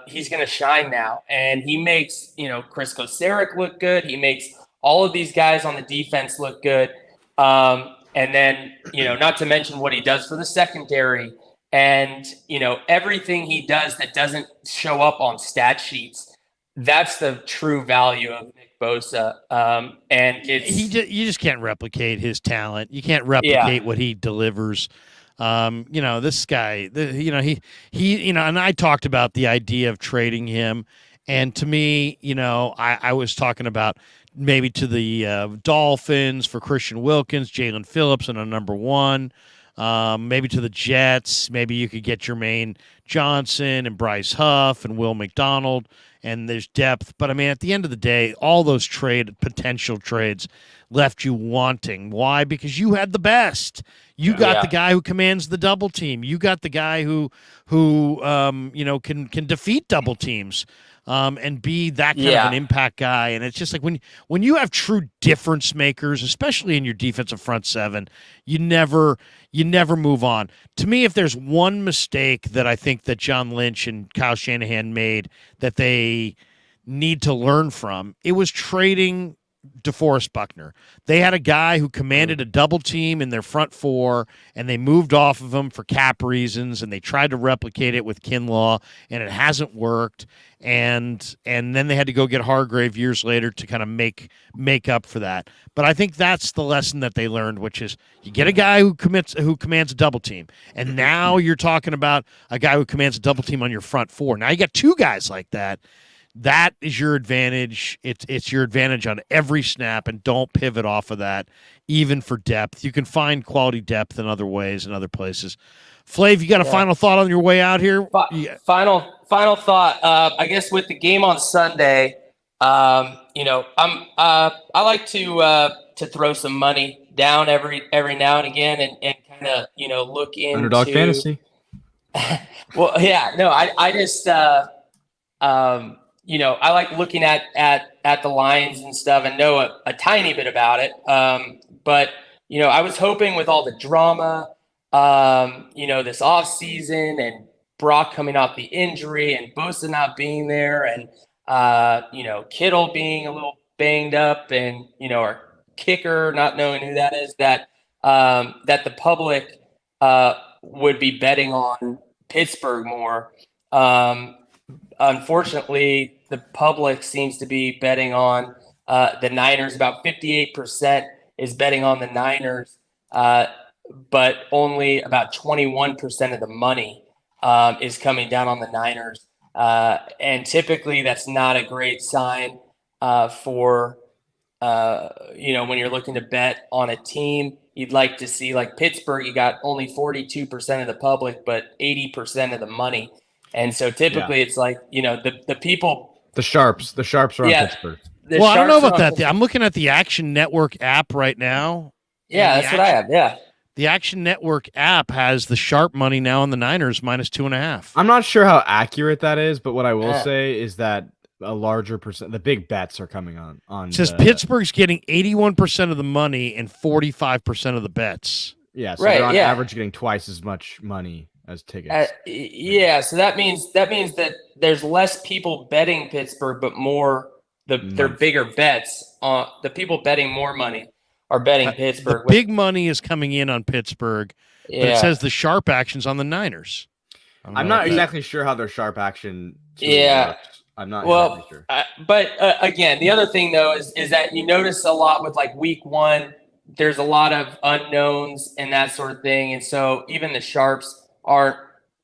he's going to shine now. And he makes, you know, Chris Kocurek look good. He makes all of these guys on the defense look good. And then, you know, not to mention what he does for the secondary and, you know, everything he does that doesn't show up on stat sheets. That's the true value of Nick Bosa. And it's you just can't replicate his talent. You can't replicate what he delivers. You know, this guy, you know, he, you know, and I talked about the idea of trading him. And to me, you know, I was talking about maybe to the Dolphins for Christian Wilkins, Jalen Phillips, and a number one. maybe to the Jets. Maybe you could get Jermaine Johnson and Bryce Huff and Will McDonald, and there's depth. But I mean, at the end of the day, all those potential trades left you wanting. Why? Because you had the best. You got the guy who commands the double team. You got the guy who can defeat double teams. And be that kind of an impact guy. And it's just like when you have true difference makers, especially in your defensive front seven, you never move on. To me, if there's one mistake that I think that John Lynch and Kyle Shanahan made that they need to learn from, it was trading DeForest Buckner. They had a guy who commanded a double team in their front four, and they moved off of him for cap reasons, and they tried to replicate it with Kinlaw, and it hasn't worked. And then they had to go get Hargrave years later to kind of make up for that. But I think that's the lesson that they learned, which is you get a guy who commands a double team, and now you're talking about a guy who commands a double team on your front four. Now you got two guys like that. That is your advantage. It's your advantage on every snap, and don't pivot off of that, even for depth. You can find quality depth in other ways and other places. Flav, you got a final thought on your way out here? Final thought. I guess with the game on Sunday, I like to throw some money down every now and again, and kind of look into underdog fantasy. Well, yeah, no, I just I like looking at the lines and stuff and know a tiny bit about it. But I was hoping with all the drama, this off season and Brock coming off the injury and Bosa not being there and, Kittle being a little banged up and, our kicker not knowing who that is, that the public would be betting on Pittsburgh more. Unfortunately, the public seems to be betting on the Niners. About 58% is betting on the Niners, but only about 21% of the money is coming down on the Niners. And typically that's not a great sign for, when you're looking to bet on a team. You'd like to see, like Pittsburgh, you got only 42% of the public, but 80% of the money. And so typically it's like, the people. The sharps are on Pittsburgh. Well, I don't know about that. I'm looking at the Action Network app right now. Yeah, that's what I have. Yeah. The Action Network app has the sharp money now on the Niners -2.5. I'm not sure how accurate that is, but what I will say is that a larger percent, the big bets are coming on. It says Pittsburgh's getting 81% of the money and 45% of the bets. Yeah, so they're on average getting twice as much money as tickets. So that means that there's less people betting Pittsburgh, but more their bigger bets. The people betting more money are betting Pittsburgh. The big money is coming in on Pittsburgh, but it says the sharp action's on the Niners. I'm not exactly sure how their sharp action works. I'm not exactly sure. But again, the other thing though is that you notice a lot with like week one, there's a lot of unknowns and that sort of thing, and so even the sharps aren't,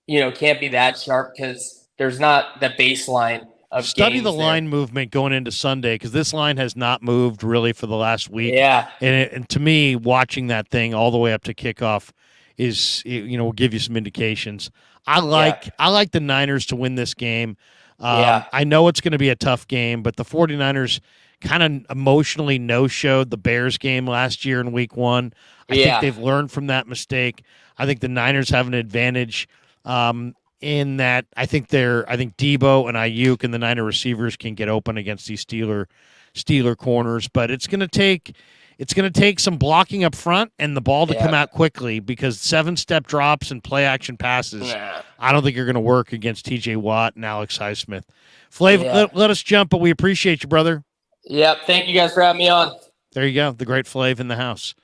can't be that sharp because there's not the baseline of study games the there. line movement going into Sunday, because this line has not moved really for the last week. Yeah. And to me, watching that thing all the way up to kickoff will give you some indications. I like the Niners to win this game. I know it's going to be a tough game, but the 49ers kind of emotionally no-showed the Bears game last year in week one. I think they've learned from that mistake. I think the Niners have an advantage in that I think Debo and Ayuk and the Niner receivers can get open against these Steeler corners, but it's going to take some blocking up front and the ball to come out quickly, because 7-step drops and play action passes I don't think are going to work against TJ Watt and Alex Highsmith. Flav, let us jump, but we appreciate you, brother. Yep. Thank you guys for having me on. There you go. The great Flav in the house.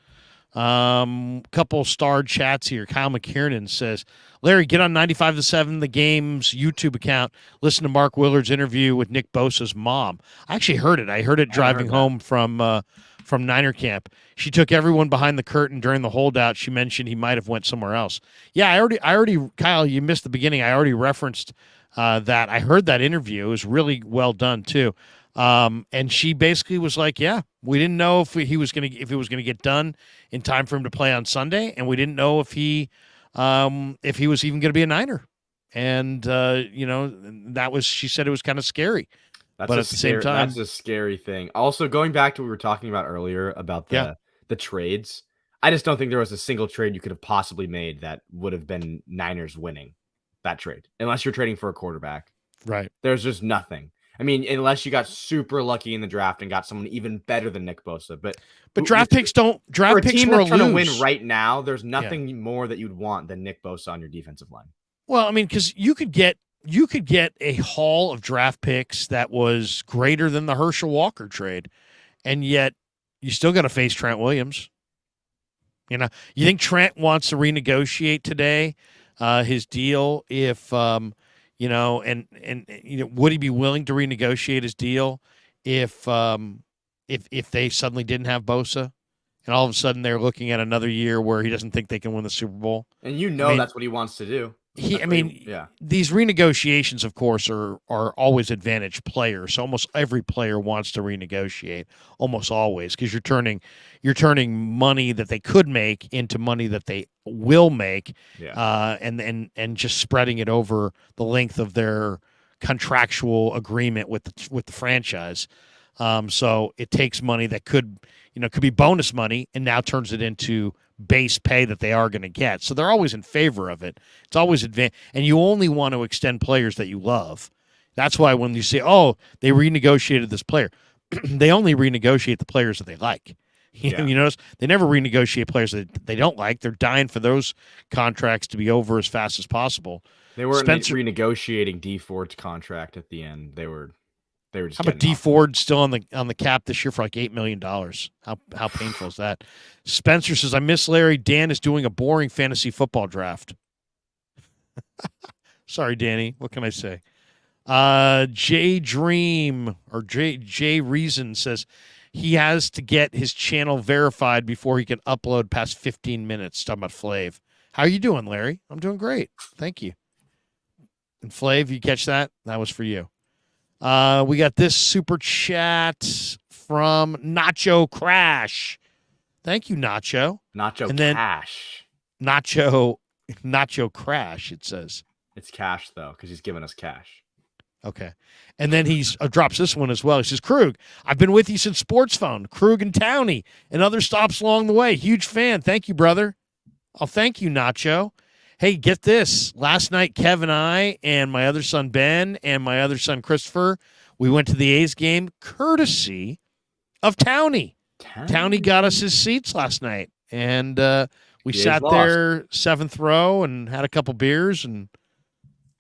Couple starred chats here. Kyle McKiernan says, Larry, get on 95-7, the game's YouTube account. Listen to Mark Willard's interview with Nick Bosa's mom. I actually heard it. I heard it driving home from Niner camp. She took everyone behind the curtain during the holdout. She mentioned he might have went somewhere else. Yeah, I already, Kyle, you missed the beginning. I already referenced that. I heard that interview. It was really well done too. And she basically was like, "Yeah, we didn't know if he was going to if it was going to get done in time for him to play on Sunday, and we didn't know if he was even going to be a Niner." And that was, she said, it was kind of scary. But at the same time, that's a scary thing. Also, going back to what we were talking about earlier about the trades, I just don't think there was a single trade you could have possibly made that would have been Niners winning that trade, unless you're trading for a quarterback. Right. There's just nothing. I mean, unless you got super lucky in the draft and got someone even better than Nick Bosa. But draft picks don't. Draft picks for a team were that's trying to lose. win right now, there's nothing more that you'd want than Nick Bosa on your defensive line. Well, I mean, because you could get a haul of draft picks that was greater than the Herschel Walker trade, and yet you still got to face Trent Williams. You know, you think Trent wants to renegotiate today his deal if would he be willing to renegotiate his deal if they suddenly didn't have Bosa, and all of a sudden they're looking at another year where he doesn't think they can win the Super Bowl? And that's what he wants to do. These renegotiations, of course, are always advantage players. So almost every player wants to renegotiate, almost always, because you're turning money that they could make into money that they will make, and just spreading it over the length of their contractual agreement with the franchise. So it takes money that could be bonus money and now turns it into base pay that they are going to get. So they're always in favor of it. It's always and you only want to extend players that you love. That's why when you say, "Oh, they renegotiated this player," they only renegotiate the players that they like. You notice they never renegotiate players that they don't like. They're dying for those contracts to be over as fast as possible. They weren't renegotiating D Ford's contract at the end. They were just. How about D Ford still on the cap this year for like $8 million? How painful is that? Spencer says, "I miss Larry. Dan is doing a boring fantasy football draft." Sorry, Danny. What can I say? J Dream or J Reason says he has to get his channel verified before he can upload past 15 minutes. Talking about Flav. How are you doing, Larry? I'm doing great. Thank you. And Flav, you catch that? That was for you. We got this super chat from Nacho Crash. Thank you, Nacho. Nacho Crash, it says. It's cash, though, because he's giving us cash. Okay. And then he drops this one as well. He says, "Krug, I've been with you since Sports Phone, Krug and Towney, and other stops along the way. Huge fan. Thank you, brother." Oh, thank you, Nacho. Hey, get this. Last night, Kev and I and my other son, Ben, and my other son, Christopher, we went to the A's game courtesy of Towney. Towney got us his seats last night. And we sat there 7th row and had a couple beers and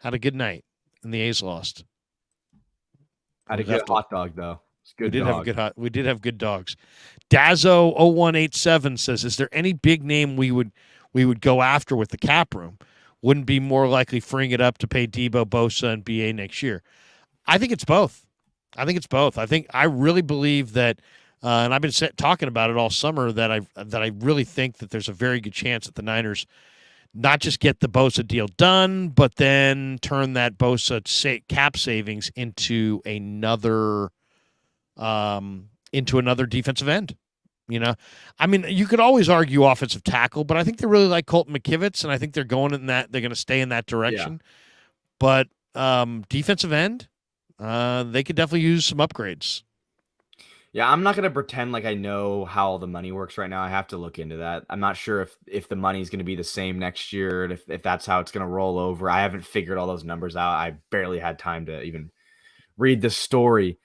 had a good night. And the A's lost. Had a good hot dog, though. We did have good dogs. Dazzo0187 says, "Is there any big name we would go after with the cap room? Wouldn't be more likely freeing it up to pay Debo, Bosa, and BA next year?" I think it's both. I really believe that, and I've been talking about it all summer, that I really think that there's a very good chance that the Niners not just get the Bosa deal done, but then turn that Bosa cap savings into another defensive end. I mean, you could always argue offensive tackle, but I think they really like Colton McKivitz, and I think they're going in that. They're going to stay in that direction. Yeah. But defensive end, they could definitely use some upgrades. Yeah, I'm not going to pretend like I know how the money works right now. I have to look into that. I'm not sure if the money is going to be the same next year, and if that's how it's going to roll over. I haven't figured all those numbers out. I barely had time to even read the story.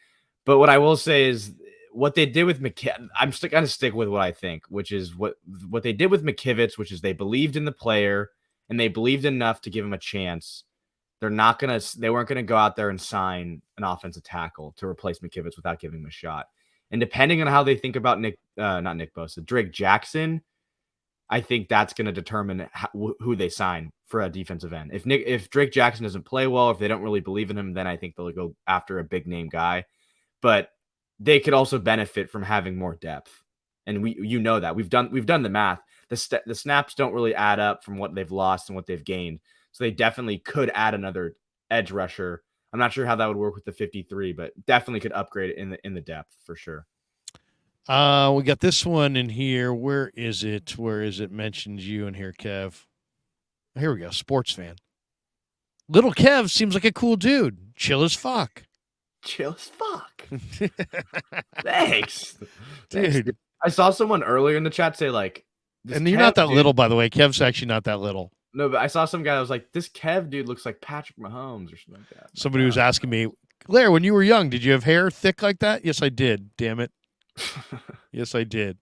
But what I will say is what they did with I'm still going to stick with what I think, which is what they did with McKivitz, which is they believed in the player and they believed enough to give him a chance. They weren't going to go out there and sign an offensive tackle to replace McKivitz without giving him a shot. And depending on how they think about not Nick Bosa, Drake Jackson, I think that's going to determine who they sign for a defensive end. If Drake Jackson doesn't play well, if they don't really believe in him, then I think they'll go after a big name guy. But they could also benefit from having more depth, and that we've done the math. The snaps don't really add up from what they've lost and what they've gained, so they definitely could add another edge rusher I'm not sure how that would work with the 53, but definitely could upgrade it in the depth for sure. We got this one in here. Where is it? Where is it? Mentioned you in here, Kev. Here we go. Sports fan. Little Kev seems like a cool dude. Chill as fuck. Chill as fuck. Thanks. Dude. I saw someone earlier in the chat say like, and you're not that little, by the way. Kev's actually not that little. No, but I saw some guy that was like, this Kev dude looks like Patrick Mahomes or something like that. Somebody was asking me, Blair, when you were young, did you have hair thick like that? Yes, I did. Damn it. Yes, I did.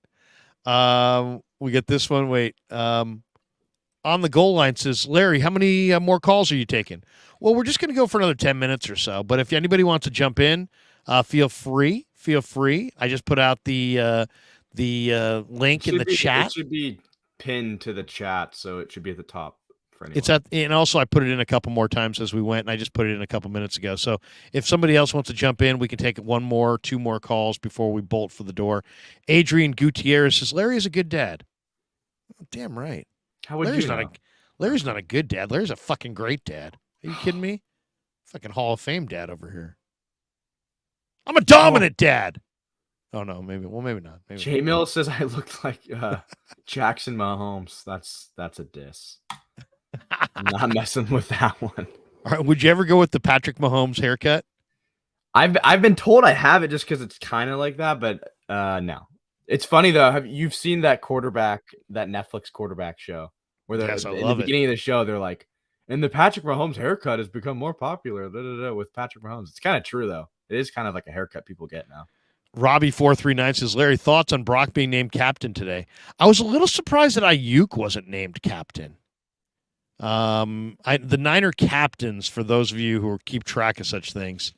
We get this one. Wait. On the goal line says, Larry, how many more calls are you taking? Well, we're just going to go for another 10 minutes or so. But if anybody wants to jump in, feel free. Feel free. I just put out the link in the chat. It should be pinned to the chat, so it should be at the top. And also I put it in a couple more times as we went, and I just put it in a couple minutes ago. So if somebody else wants to jump in, we can take one more, two more calls before we bolt for the door. Adrian Gutierrez says, Larry is a good dad. Damn right. How would Larry's you know? Larry's not a good dad. Larry's a fucking great dad. Are you kidding me? Fucking Hall of Fame dad over here. I'm a dominant dad. Oh no, maybe not. Maybe J Mill says I look like Jackson Mahomes. That's a diss. I'm not messing with that one. All right, would you ever go with the Patrick Mahomes haircut? I've been told I have it just because it's kind of like that, but no. It's funny though. You've seen that Netflix quarterback show where yes, in the beginning of the show they're like, and the Patrick Mahomes haircut has become more popular with Patrick Mahomes. It's kind of true though. It is kind of like a haircut people get now. Robbie439 says, Larry, thoughts on Brock being named captain today? I was a little surprised that Ayuk wasn't named captain. The Niner captains, for those of you who keep track of such things,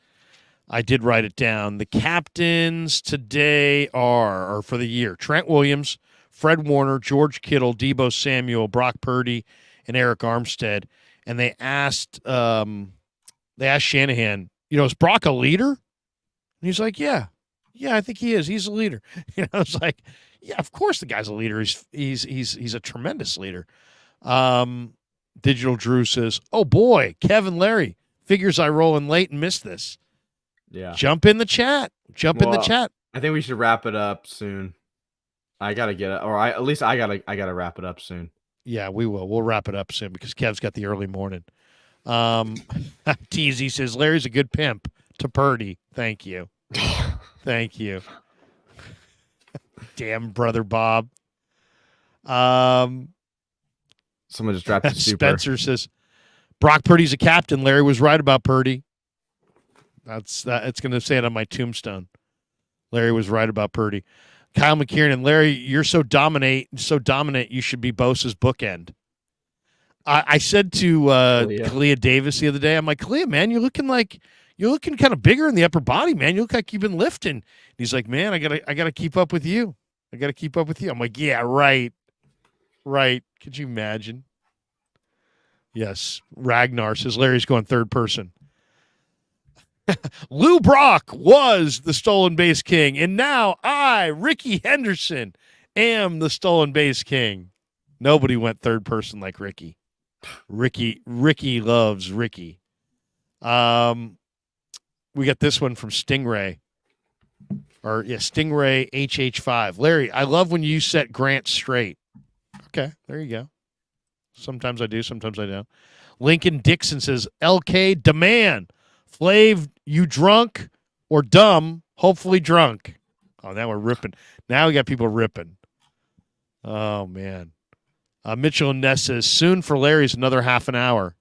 I did write it down. The captains today are for the year, Trent Williams, Fred Warner, George Kittle, Deebo Samuel, Brock Purdy, and Eric Armstead. And they asked Shanahan, is Brock a leader? And he's like, yeah, I think he is. He's a leader. I was like, yeah, of course the guy's a leader. He's a tremendous leader. Digital Drew says, oh boy, Kevin Larry figures I roll in late and missed this. Yeah. Jump in the chat. In the chat. I think we should wrap it up soon. I gotta get it, or at least I gotta wrap it up soon. Yeah, we will. We'll wrap it up soon because Kev's got the early morning. TZ says Larry's a good pimp to Purdy. Thank you. Thank you. Damn, brother Bob. Someone just dropped a super. Spencer says Brock Purdy's a captain. Larry was right about Purdy. It's going to say it on my tombstone. Larry was right about Purdy. Kyle McKiernan, Larry, you're so dominant. You should be Bosa's bookend. I said to Kalia Davis the other day, I'm like, Kalia, man, you're looking kind of bigger in the upper body, man. You look like you've been lifting. And he's like, man, I gotta keep up with you. I'm like, yeah, right. Could you imagine? Yes. Ragnar says Larry's going third person. Lou Brock was the stolen base king, and now I, Ricky Henderson, am the stolen base king. Nobody went third person like Ricky. Ricky loves Ricky. We got this one from Stingray. Stingray HH5. Larry, I love when you set Grant straight. Okay, there you go. Sometimes I do, sometimes I don't. Lincoln Dixon says, LK demand. Flav, you drunk or dumb? Hopefully drunk. Oh, now we're ripping. Now we got people ripping. Oh, man. Mitchell and Ness says, soon for Larry's another half an hour.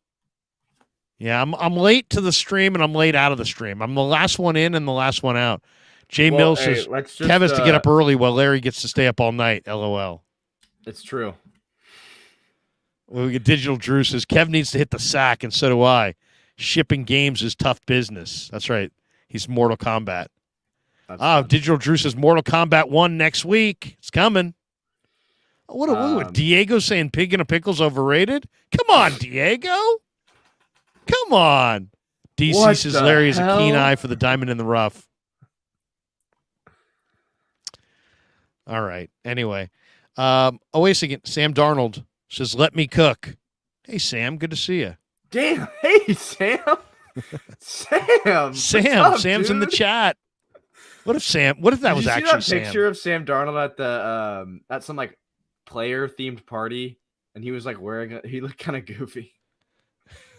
Yeah, I'm late to the stream, and I'm late out of the stream. I'm the last one in and the last one out. Jay Mills says, Kev has to get up early while Larry gets to stay up all night. LOL. It's true. Well, we get Digital Drew says, Kev needs to hit the sack, and so do I. Shipping games is tough business. That's right. He's Mortal Kombat. Digital Drew says Mortal Kombat 1 next week. It's coming. Oh, what Diego saying pig in a pickle's overrated? Come on, Diego. Come on. DC says Larry has a keen eye for the diamond in the rough. All right. Anyway. Wait a second. Sam Darnold says, let me cook. Hey, Sam. Good to see you. Damn. Hey, Sam. Sam. Sam's in the chat. What if that was actually Sam? Picture of Sam Darnold at the at some like player themed party, and he was like he looked kind of goofy.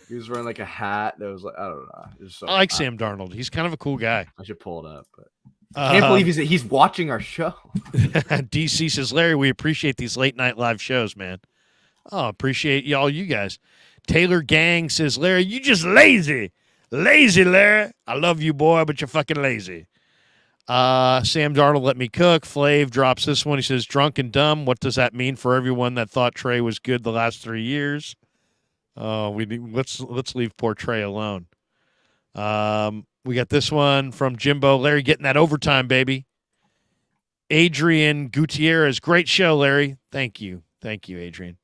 He was wearing like a hat that was like, I don't know. I like Sam Darnold. He's kind of a cool guy. I should pull it up, but I can't believe he's watching our show. DC says, Larry, we appreciate these late night live shows, man. Oh, appreciate you guys. Taylor Gang says, Larry, you just lazy. Lazy, Larry. I love you, boy, but you're fucking lazy. Sam Darnold let me cook. Flav drops this one. He says, drunk and dumb. What does that mean for everyone that thought Trey was good the last 3 years? Let's leave poor Trey alone. We got this one from Jimbo. Larry getting that overtime, baby. Adrian Gutierrez, great show, Larry. Thank you, Adrian.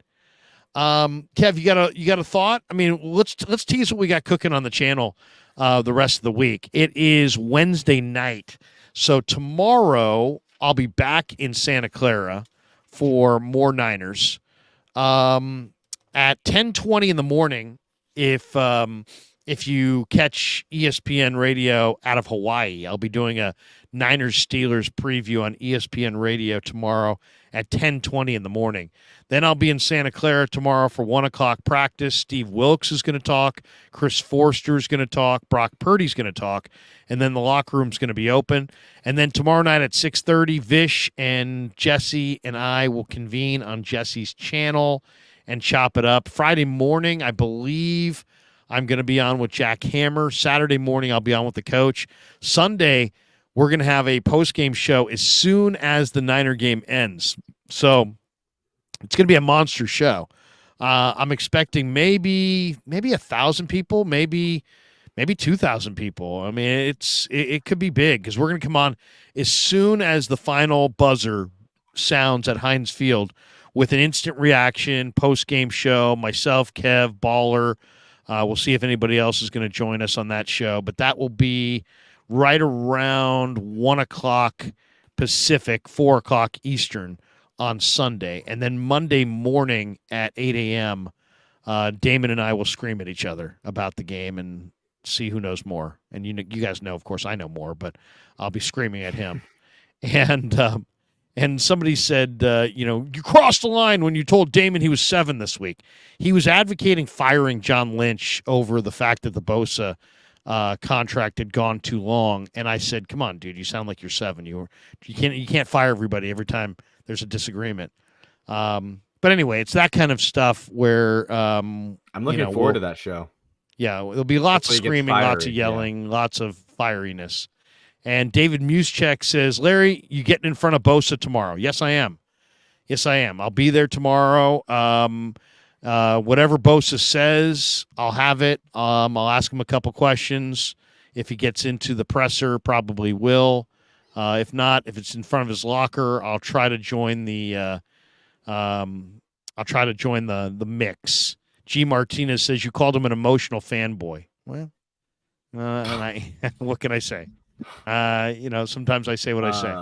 Kev, you got a thought? I mean, let's tease what we got cooking on the channel the rest of the week. It is Wednesday night, so tomorrow I'll be back in Santa Clara for more Niners. At 10:20 in the morning, if you catch ESPN Radio out of Hawaii, I'll be doing a Niners-Steelers preview on ESPN Radio tomorrow at 10:20 in the morning. Then I'll be in Santa Clara tomorrow for 1 o'clock practice. Steve Wilkes is going to talk. Chris Forster is going to talk. Brock Purdy's going to talk. And then the locker room's going to be open. And then tomorrow night at 6:30, Vish and Jesse and I will convene on Jesse's channel and chop it up. Friday morning, I believe I'm going to be on with Jack Hammer. Saturday morning, I'll be on with the coach. Sunday, we're going to have a post-game show as soon as the Niner game ends. So it's going to be a monster show. I'm expecting maybe 1,000 people, maybe 2,000 people. I mean, it could be big because we're going to come on as soon as the final buzzer sounds at Heinz Field with an instant reaction, post-game show, myself, Kev, Baller. We'll see if anybody else is going to join us on that show, but that will be right around 1 o'clock Pacific, 4 o'clock Eastern on Sunday. And then Monday morning at 8 a.m., Damon and I will scream at each other about the game and see who knows more. And you guys know, of course, I know more, but I'll be screaming at him. And somebody said, you crossed the line when you told Damon he was 7 this week. He was advocating firing John Lynch over the fact that the Bosa contract had gone too long. And I said, come on, dude, you sound like you're 7. You can't fire everybody every time there's a disagreement. But anyway, it's that kind of stuff where I'm looking forward to that show. Yeah, there'll be lots of screaming, lots of yelling, lots of fieriness. And David Muschek says, Larry, you getting in front of Bosa tomorrow? Yes, I am. I'll be there tomorrow. Whatever Bosa says, I'll have it. I'll ask him a couple questions. If he gets into the presser, probably will. If not, if it's in front of his locker, I'll try to join the mix. G. Martinez says you called him an emotional fanboy. Well, what can I say? Sometimes I say what I say.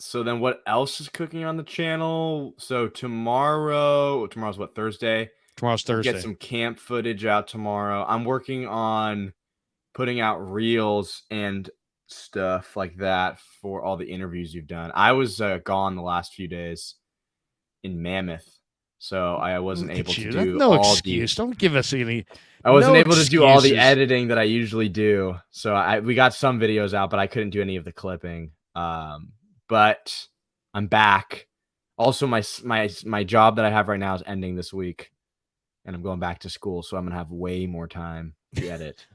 So then what else is cooking on the channel? So tomorrow's what, Thursday? Tomorrow's Thursday. Get some camp footage out tomorrow. I'm working on putting out reels and stuff like that for all the interviews you've done. I was gone the last few days in Mammoth, so I wasn't able to do no excuse. Don't give us any. I wasn't able to do all the editing that I usually do. So we got some videos out, but I couldn't do any of the clipping. But I'm back. Also, my job that I have right now is ending this week, and I'm going back to school, so I'm gonna have way more time to edit.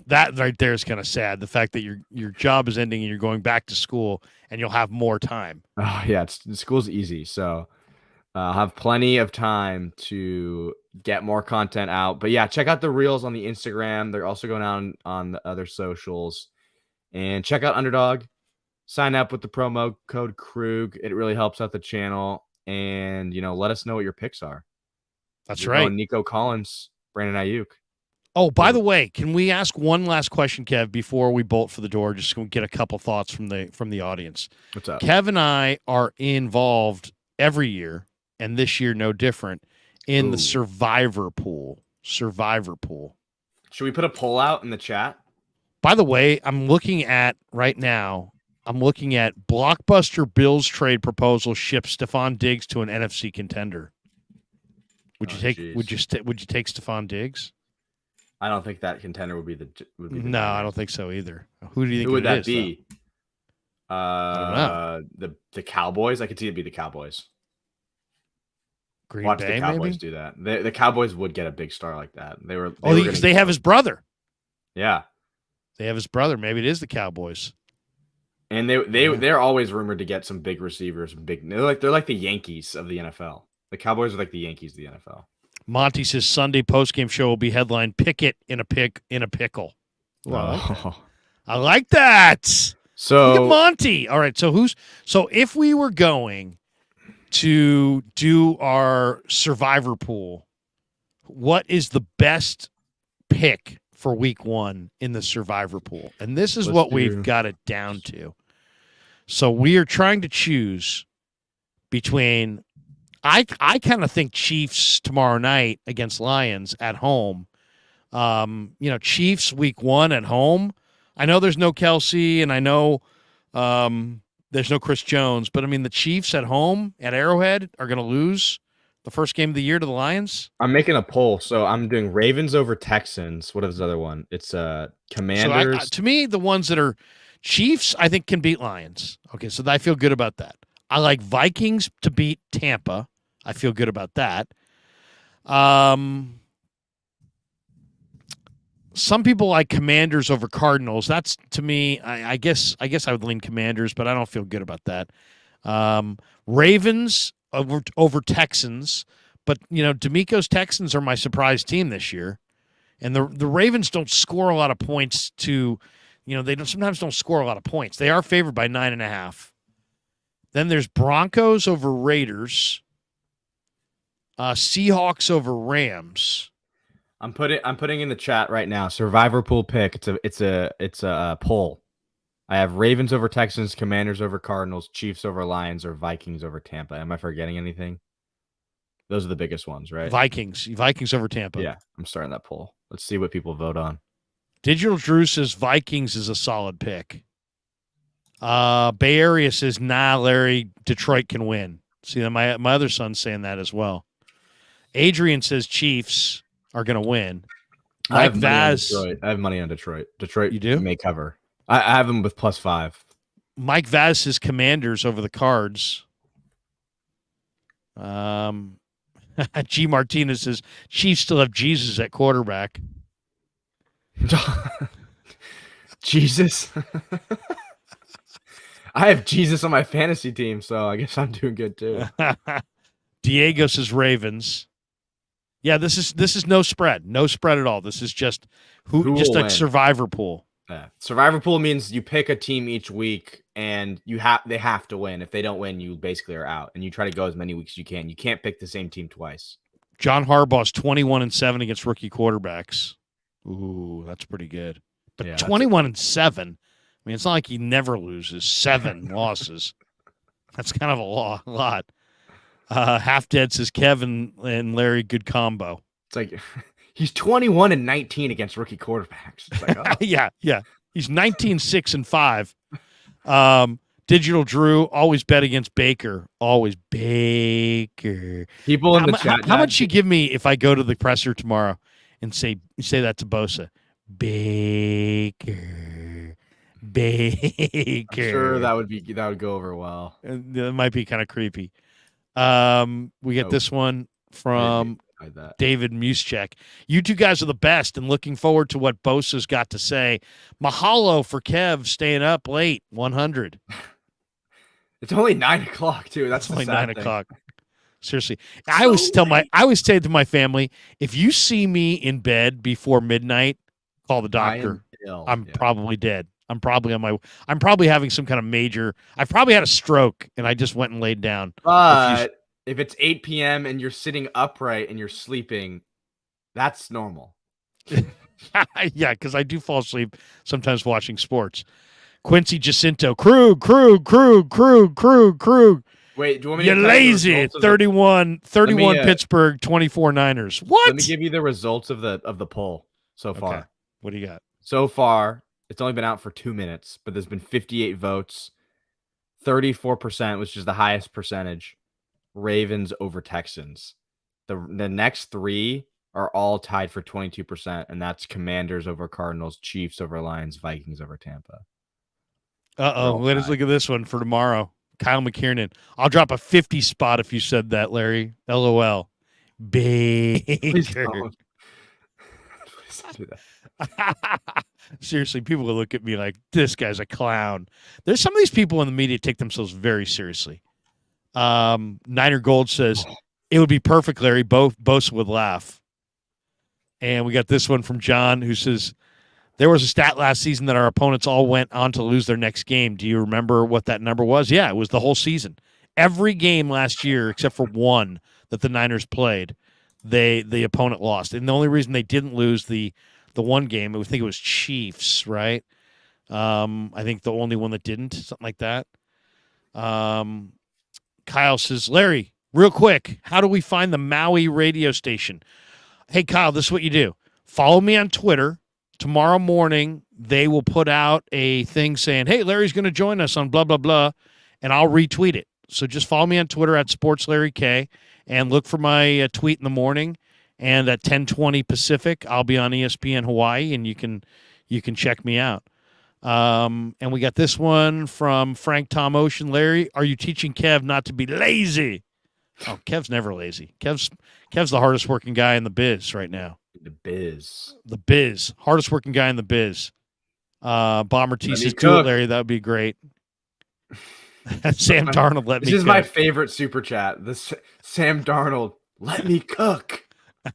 That right there is kind of sad. The fact that your job is ending and you're going back to school, and you'll have more time. Oh yeah, school's easy, so I'll have plenty of time to get more content out. But yeah, check out the reels on the Instagram. They're also going on the other socials. And check out Underdog. Sign up with the promo code Krug. It really helps out the channel. And, let us know what your picks are. That's right. Nico Collins, Brandon Ayuk. Oh, by the way, can we ask one last question, Kev, before we bolt for the door? Just to get a couple thoughts from the audience. What's up? Kev and I are involved every year, and this year no different, in the survivor pool. Should we put a poll out in the chat? By the way, I'm looking at Blockbuster Bills trade proposal ships Stephon Diggs to an NFC contender. Would you take Stephon Diggs? I don't think that contender would be the No, I don't think so either. Who do you think Who would that is, be? I don't know. The Cowboys. I could see it be the Cowboys. Green Watch Bay, the Cowboys maybe? do that. The Cowboys would get a big star like that. Because they have his brother. Yeah, they have his brother. Maybe it is the Cowboys. And they're always rumored to get some big receivers. They're like the Yankees of the NFL. The Cowboys are like the Yankees of the NFL. Monty says Sunday postgame show will be headlined "Pickett in a pickle." Well, I like that. So look at Monty. All right. So if we were going to do our survivor pool, what is the best pick for week 1 in the survivor pool? And this is what we've got it down to. So we are trying to choose between I kind of think Chiefs tomorrow night against Lions at home. Chiefs week 1 at home. I know there's no Kelsey and I know there's no Chris Jones, but I mean the Chiefs at home at Arrowhead are going to lose the first game of the year to the Lions. I'm making a poll, so I'm doing Ravens over Texans. What is the other one? It's Commanders. So to me, the ones that are Chiefs, I think can beat Lions. Okay, so I feel good about that. I like Vikings to beat Tampa. I feel good about that. Some people like Commanders over Cardinals. That's to me. I guess I would lean Commanders, but I don't feel good about that. Ravens over Texans, but D'Amico's Texans are my surprise team this year, and the Ravens don't score a lot of points. They sometimes don't score a lot of points. They are favored by 9.5. Then there's Broncos over Raiders, Seahawks over Rams. I'm putting in the chat right now. Survivor pool pick. It's a poll. I have Ravens over Texans, Commanders over Cardinals, Chiefs over Lions, or Vikings over Tampa. Am I forgetting anything? Those are the biggest ones, right? Vikings over Tampa. Yeah, I'm starting that poll. Let's see what people vote on. Digital Drew says Vikings is a solid pick. Bay Area says, nah, Larry, Detroit can win. See, my other son's saying that as well. Adrian says Chiefs are going to win. I have money on Detroit. Detroit, you do? May cover. I have them with +5. Mike Vaz says Commanders over the Cards. G. Martinez says Chiefs still have Jesus at quarterback. Jesus. I have Jesus on my fantasy team, so I guess I'm doing good too. Diego says Ravens. Yeah, this is no spread. No spread at all. This is just just a survivor pool. Yeah. Survivor pool means you pick a team each week and they have to win. If they don't win, you basically are out. And you try to go as many weeks as you can. You can't pick the same team twice. John Harbaugh's 21-7 against rookie quarterbacks. Ooh, that's pretty good. But 21-7. I mean, it's not like he never loses. 7 losses. That's kind of a lot. Half Dead says Kevin and Larry, good combo. It's like he's 21-19 against rookie quarterbacks. It's like, oh. yeah. He's 19-6-5. Digital Drew always bet against Baker. Always Baker. People in the chat. How much you give me if I go to the presser tomorrow and say that to Bosa? Baker. I'm sure that would go over well. It might be kind of creepy. We get this one from David Muschek. You two guys are the best, and looking forward to what Bosa's got to say. Mahalo for Kev staying up late. 100. It's only 9:00 too. That's only 9:00. Seriously, I always say to my family, if you see me in bed before midnight, call the doctor. I'm probably dead. I'm probably having some kind of major. I've probably had a stroke, and I just went and laid down. But if it's 8 p.m. and you're sitting upright and you're sleeping, that's normal. Yeah, because I do fall asleep sometimes watching sports. Quincy Jacinto, Krug. Wait, do you want me You're lazy. 31 Pittsburgh, 24 Niners. What? Let me give you the results of the poll. so far. Okay. What do you got? So far, it's only been out for 2 minutes, but there's been 58 votes. 34%, which is the highest percentage. Ravens over Texans. The next three are all tied for 22%, and that's Commanders over Cardinals, Chiefs over Lions, Vikings over Tampa. Let us look at this one for tomorrow. Kyle McKiernan. I'll drop a 50 spot if you said that, Larry. LOL. Please Baker. don't. Please don't do that. Seriously, people will look at me like, this guy's a clown. There's some of these people in the media take themselves very seriously. Niner Gold says, it would be perfect, Larry. Bosa would laugh. And we got this one from John who says, there was a stat last season that our opponents all went on to lose their next game. Do you remember what that number was? Yeah, it was the whole season. Every game last year, except for one that the Niners played, the opponent lost. And the only reason they didn't lose the one game, I think it was Chiefs, right? I think the only one that didn't, something like that. Kyle says, Larry, real quick, how do we find the Maui radio station? Hey, Kyle, this is what you do. Follow me on Twitter. Tomorrow morning, they will put out a thing saying, hey, Larry's going to join us on blah, blah, blah, and I'll retweet it. So just follow me on Twitter at SportsLarryK and look for my tweet in the morning. And at 10:20 Pacific, I'll be on ESPN Hawaii, and you can check me out. And we got this one from Frank Tom Ocean. Larry, are you teaching Kev not to be lazy? Oh, Kev's never lazy. Kev's the hardest working guy in the biz right now. The biz. Hardest working guy in the biz. Bomber T says, do it, Larry. That would be great. Sam Darnold, let me cook. This is my favorite super chat. This Sam Darnold, let me cook.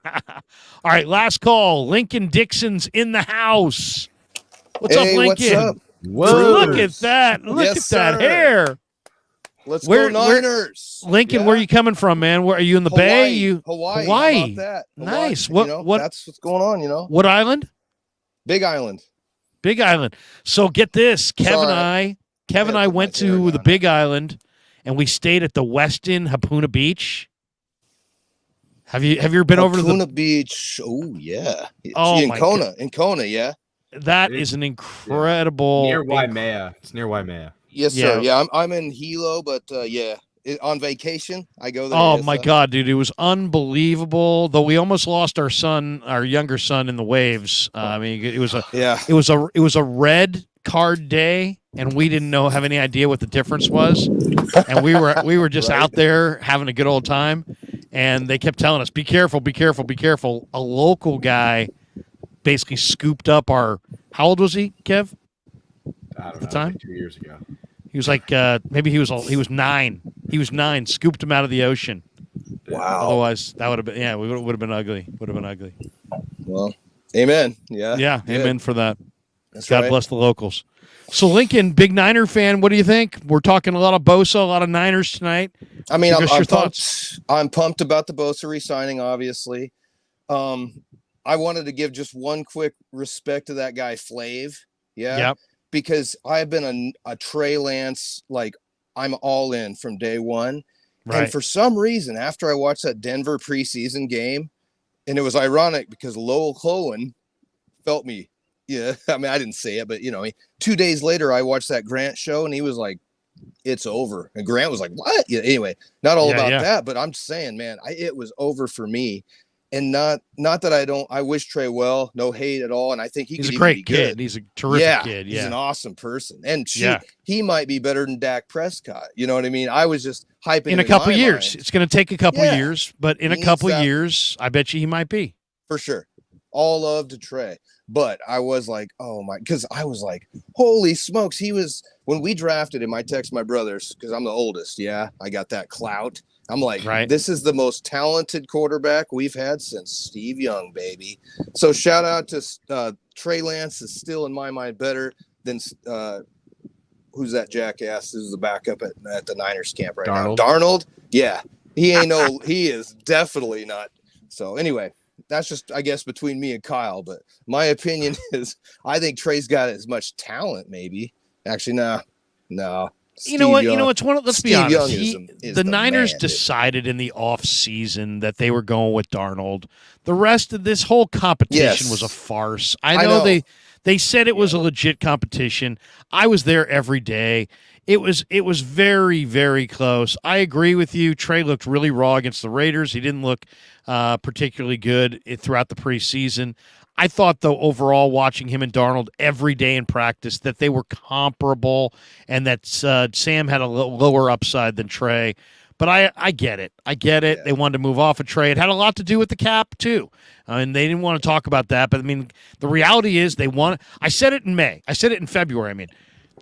All right, last call. Lincoln Dixon's in the house. What's up, Lincoln? What's up? Whoa. Look at that. Look at that hair. Let's go Niners. Lincoln, where are you coming from, man? Where are you in the Bay? Hawaii. Hawaii. How about that? Nice. Hawaii, What that's what's going on, What island? Big Island. Big Island. So get this. Kev and I went to the Big Island, and we stayed at the Westin Hapuna Beach. Have you ever been over to the Hapuna Beach? Oh yeah. Oh, in Kona. In Kona, yeah. That is an incredible near Waimea. It's near Waimea. Yes, sir. Yeah, I'm in Hilo, but on vacation I go there. Oh my God, dude, it was unbelievable. Though we almost lost our younger son in the waves. I mean, it was a red card day, and we didn't have any idea what the difference was, and we were just out there having a good old time, and they kept telling us, "Be careful, be careful, be careful." A local guy basically scooped up our. How old was he, Kev? I don't at the know, time? like 2 years ago. He was like maybe he was 9. He was 9. Scooped him out of the ocean. Wow. Otherwise, that would have been would have been ugly. Would have been ugly. Well, amen. Yeah. Yeah, amen for that. That's God right. bless the locals. So Lincoln, big Niner fan. What do you think? We're talking a lot of Bosa, a lot of Niners tonight. I mean, Give us your thoughts. I'm pumped about the Bosa re-signing, obviously. I wanted to give just one quick respect to that guy, Flav. Yeah. Yep. Because I've been a Trey Lance, like I'm all in from day one. Right. And for some reason, after I watched that Denver preseason game, and it was ironic because Lowell Cohen felt me. Yeah. I mean, I didn't say it, but 2 days later, I watched that Grant show and he was like, it's over. And Grant was like, what? Yeah. Anyway, not all about that, but I'm saying, man, it was over for me. And not that I wish Trey well, no hate at all. And I think he's a great kid. He's a terrific kid. Yeah. He's an awesome person. And he might be better than Dak Prescott. You know what I mean? I was just hyping in a couple years. Mind. It's going to take a couple years, but in a couple years, I bet you he might be. For sure. All love to Trey. But I was like, oh my, because I was like, holy smokes. When we drafted him, I texted my brothers because I'm the oldest. Yeah. I got that clout. I'm like, This is the most talented quarterback we've had since Steve Young, baby. So shout out to Trey Lance is still in my mind better than who's that jackass who's the backup at the Niners camp right now? Darnold? Yeah. He is definitely not. So anyway, that's just, I guess, between me and Kyle. But my opinion is I think Trey's got as much talent, maybe. Actually, no. You know what? Young, You know what's one of, let's be Steve honest. Young is the Niners man, decided in the off season that they were going with Darnold. The rest of this whole competition was a farce. I know. They said it was a legit competition. I was there every day. It was very, very close. I agree with you. Trey looked really raw against the Raiders. He didn't look particularly good throughout the preseason. I thought, though, overall, watching him and Darnold every day in practice, that they were comparable and that Sam had a lower upside than Trey. But I get it. I get it. Yeah. They wanted to move off of Trey. It had a lot to do with the cap, too. And they didn't want to talk about that. But, I mean, the reality is they want – I said it in May. I said it in February. I mean,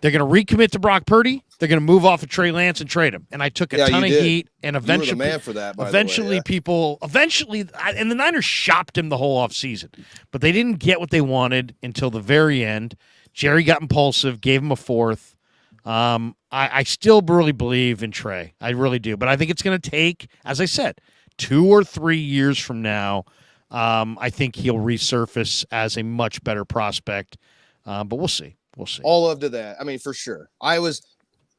they're going to recommit to Brock Purdy. They're going to move off of Trey Lance and trade him. And I took a ton of heat. And eventually, you were the man for that, by eventually the way, and the Niners shopped him the whole offseason. But they didn't get what they wanted until the very end. Jerry got impulsive, gave him a fourth. I still really believe in Trey. I really do. But I think it's going to take, as I said, 2 or 3 years from now, I think he'll resurface as a much better prospect. But we'll see. We'll see. All up to that. I mean, for sure.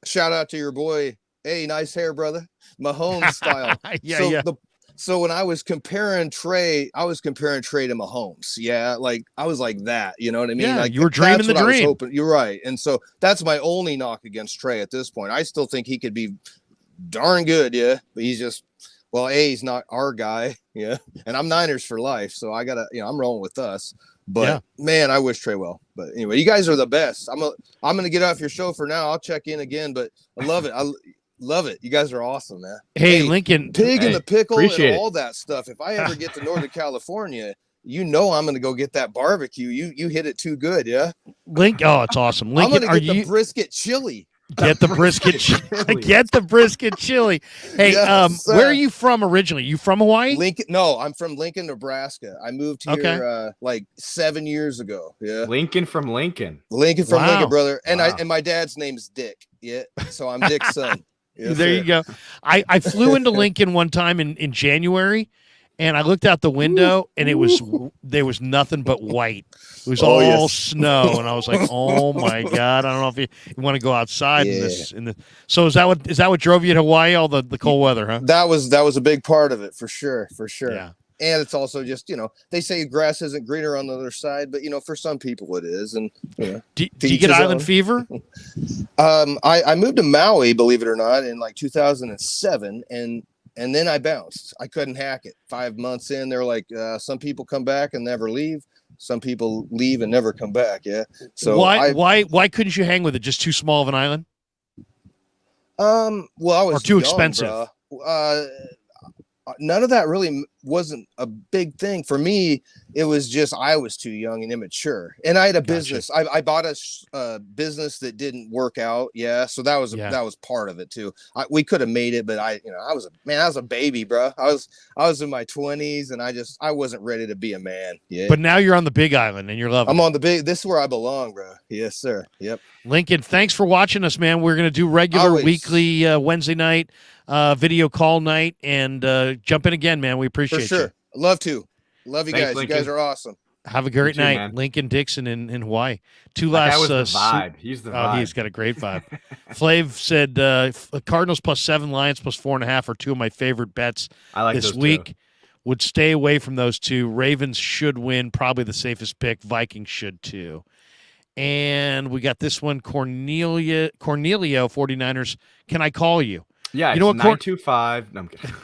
Shout out to your boy. Hey, nice hair, brother. Mahomes style. So when I was comparing Trey, to Mahomes. Yeah, like I was like that. You know what I mean? Yeah, like you were dreaming the dream. You're right. And so that's my only knock against Trey at this point. I still think he could be darn good. Yeah, but he's just he's not our guy. Yeah, and I'm Niners for life, so I gotta. I'm rolling with us. But man, I wish Trey well. But anyway, you guys are the best. I'm gonna get off your show for now. I'll check in again, but I love it. Love it. You guys are awesome, man. Hey, Lincoln, pig in the pickle and all that stuff. If I ever get to Northern California, I'm gonna go get that barbecue. You hit it too good, yeah. It's awesome. Lincoln, I'm gonna get the brisket chili. Get the brisket chili. Get the brisket chili. Hey, where are you from originally? You from Hawaii? Lincoln. No, I'm from Lincoln, Nebraska. I moved here like 7 years ago. Yeah. Lincoln from Lincoln. Lincoln, brother. And and my dad's name is Dick. Yeah. So I'm Dick's son. Yes, there you go. I flew into Lincoln one time in January, and I looked out the window, and there was nothing but white. It was all snow, and I was like, "Oh my god!" I don't know if you want to go outside in this. So is that what drove you to Hawaii? All the cold weather, huh? That was a big part of it for sure. Yeah. And it's also just they say grass isn't greener on the other side, but for some people it is. And do you get island fever? I moved to Maui, believe it or not, in like 2007, and then I bounced. I couldn't hack it. 5 months in, they're like, some people come back and never leave. Some people leave and never come back. Yeah. So why couldn't you hang with it? Just too small of an island? I was too expensive. None of that really wasn't a big thing for me. It was just I was too young and immature, and I had a business. I bought a business that didn't work out. Yeah, so that was part of it too. We could have made it, but I was a baby, bro. I was in my 20s, and I wasn't ready to be a man. Yeah. But now you're on the Big Island, and you're loving. I'm on the big. This is where I belong, bro. Yes, sir. Yep. Lincoln, thanks for watching us, man. We're gonna do regular weekly Wednesday night video call night, and jump in again, man. We appreciate you. Love you guys. Lincoln. You guys are awesome. Have a great night, man. Lincoln Dixon in Hawaii. That was the vibe. He's the vibe. He's got a great vibe. Flav said Cardinals +7, Lions +4.5 are two of my favorite bets this week. Too. Would stay away from those two. Ravens should win, probably the safest pick. Vikings should too. And we got this one, Cornelio 49ers. Can I call you? Yeah, you know what? 925. No, I'm kidding.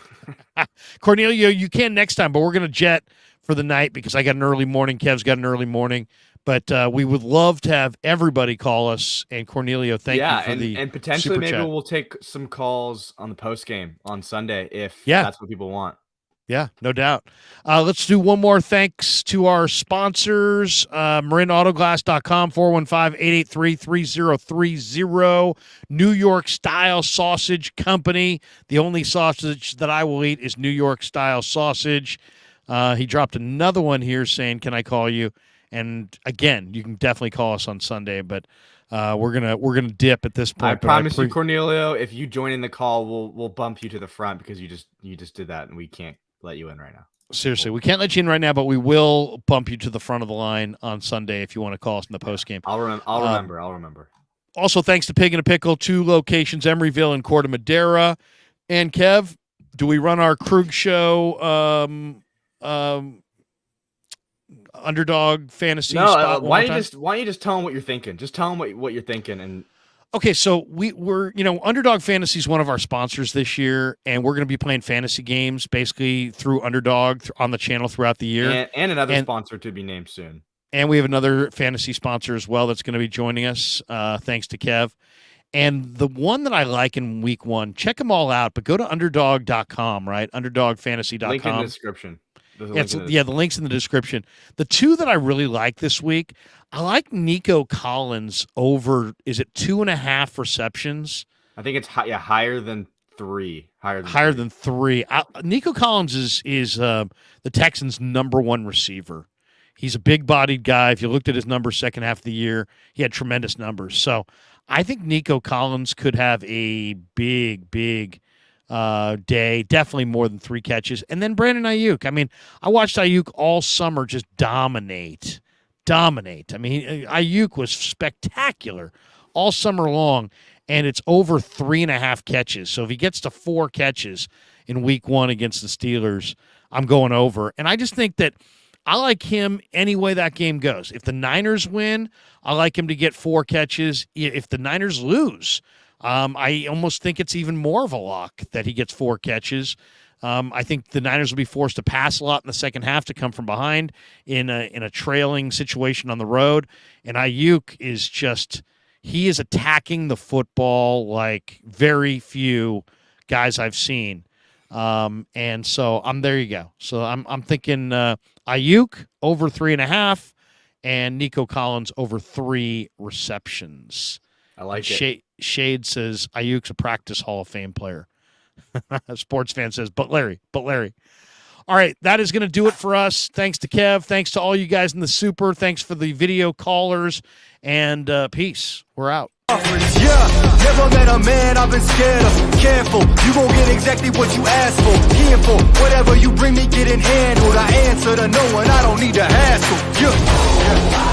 Cornelio, you can next time, but we're going to jet for the night because I got an early morning. Kev's got an early morning. But we would love to have everybody call us. And Cornelio, thank you for the and potentially maybe chat. we'll take some calls on the post game on Sunday if that's what people want. Yeah, no doubt. Let's do one more thanks to our sponsors, MarinAutoglass.com, 415-883-3030, New York Style Sausage Company. The only sausage that I will eat is New York Style sausage. He dropped another one here saying, can I call you? And again, you can definitely call us on Sunday, but we're gonna dip at this point. I promise you, Cornelio, if you join in the call, we'll bump you to the front because you just did that and we can't let you in right now. Seriously, we can't let you in right now, but we will bump you to the front of the line on Sunday if you want to call us in the post game. I'll remember. Also, thanks to Pig and a Pickle, 2 locations, Emeryville and Corte Madera. And Kev, do we run our Krug Show underdog fantasy spot? Why don't you just tell them what you're thinking? Just tell them what you're thinking. And okay, so we're Underdog Fantasy is one of our sponsors this year, and we're going to be playing fantasy games basically through Underdog on the channel throughout the year, and another sponsor to be named soon. And we have another fantasy sponsor as well that's going to be joining us, thanks to Kev. And the one that I like in week 1, check them all out, but go to underdog.com, right? Underdogfantasy.com. Link in the description. The link's in the description. The 2 that I really like this week, I like Nico Collins over, is it 2.5 receptions? I think it's higher than 3. Higher than 3. Nico Collins is the Texans' number 1 receiver. He's a big-bodied guy. If you looked at his numbers second half of the year, he had tremendous numbers. So I think Nico Collins could have a big day, definitely more than 3 catches. And then Brandon Ayuk. I mean, I watched Ayuk all summer just dominate. I mean, Ayuk was spectacular all summer long, and it's over 3.5 catches. So if he gets to 4 catches in week 1 against the Steelers, I'm going over. And I just think that I like him any way that game goes. If the Niners win, I like him to get 4 catches. If the Niners lose, I almost think it's even more of a lock that he gets 4 catches. I think the Niners will be forced to pass a lot in the second half to come from behind in a trailing situation on the road. And Ayuk is he is attacking the football like very few guys I've seen. And so there you go. So I'm thinking Ayuk over 3.5 and Nico Collins over 3 receptions. I like it. Shade says Ayuk's a practice Hall of Fame player. A sports fan says, but Larry. All right, that is going to do it for us. Thanks to Kev. Thanks to all you guys in the super. Thanks for the video callers. And peace. We're out. Yeah, never met a man I've been scared of. Careful, you gon' get exactly what you asked for. Here for whatever you bring me, getting handled. I answer to no one, I don't need to hassle. Yeah.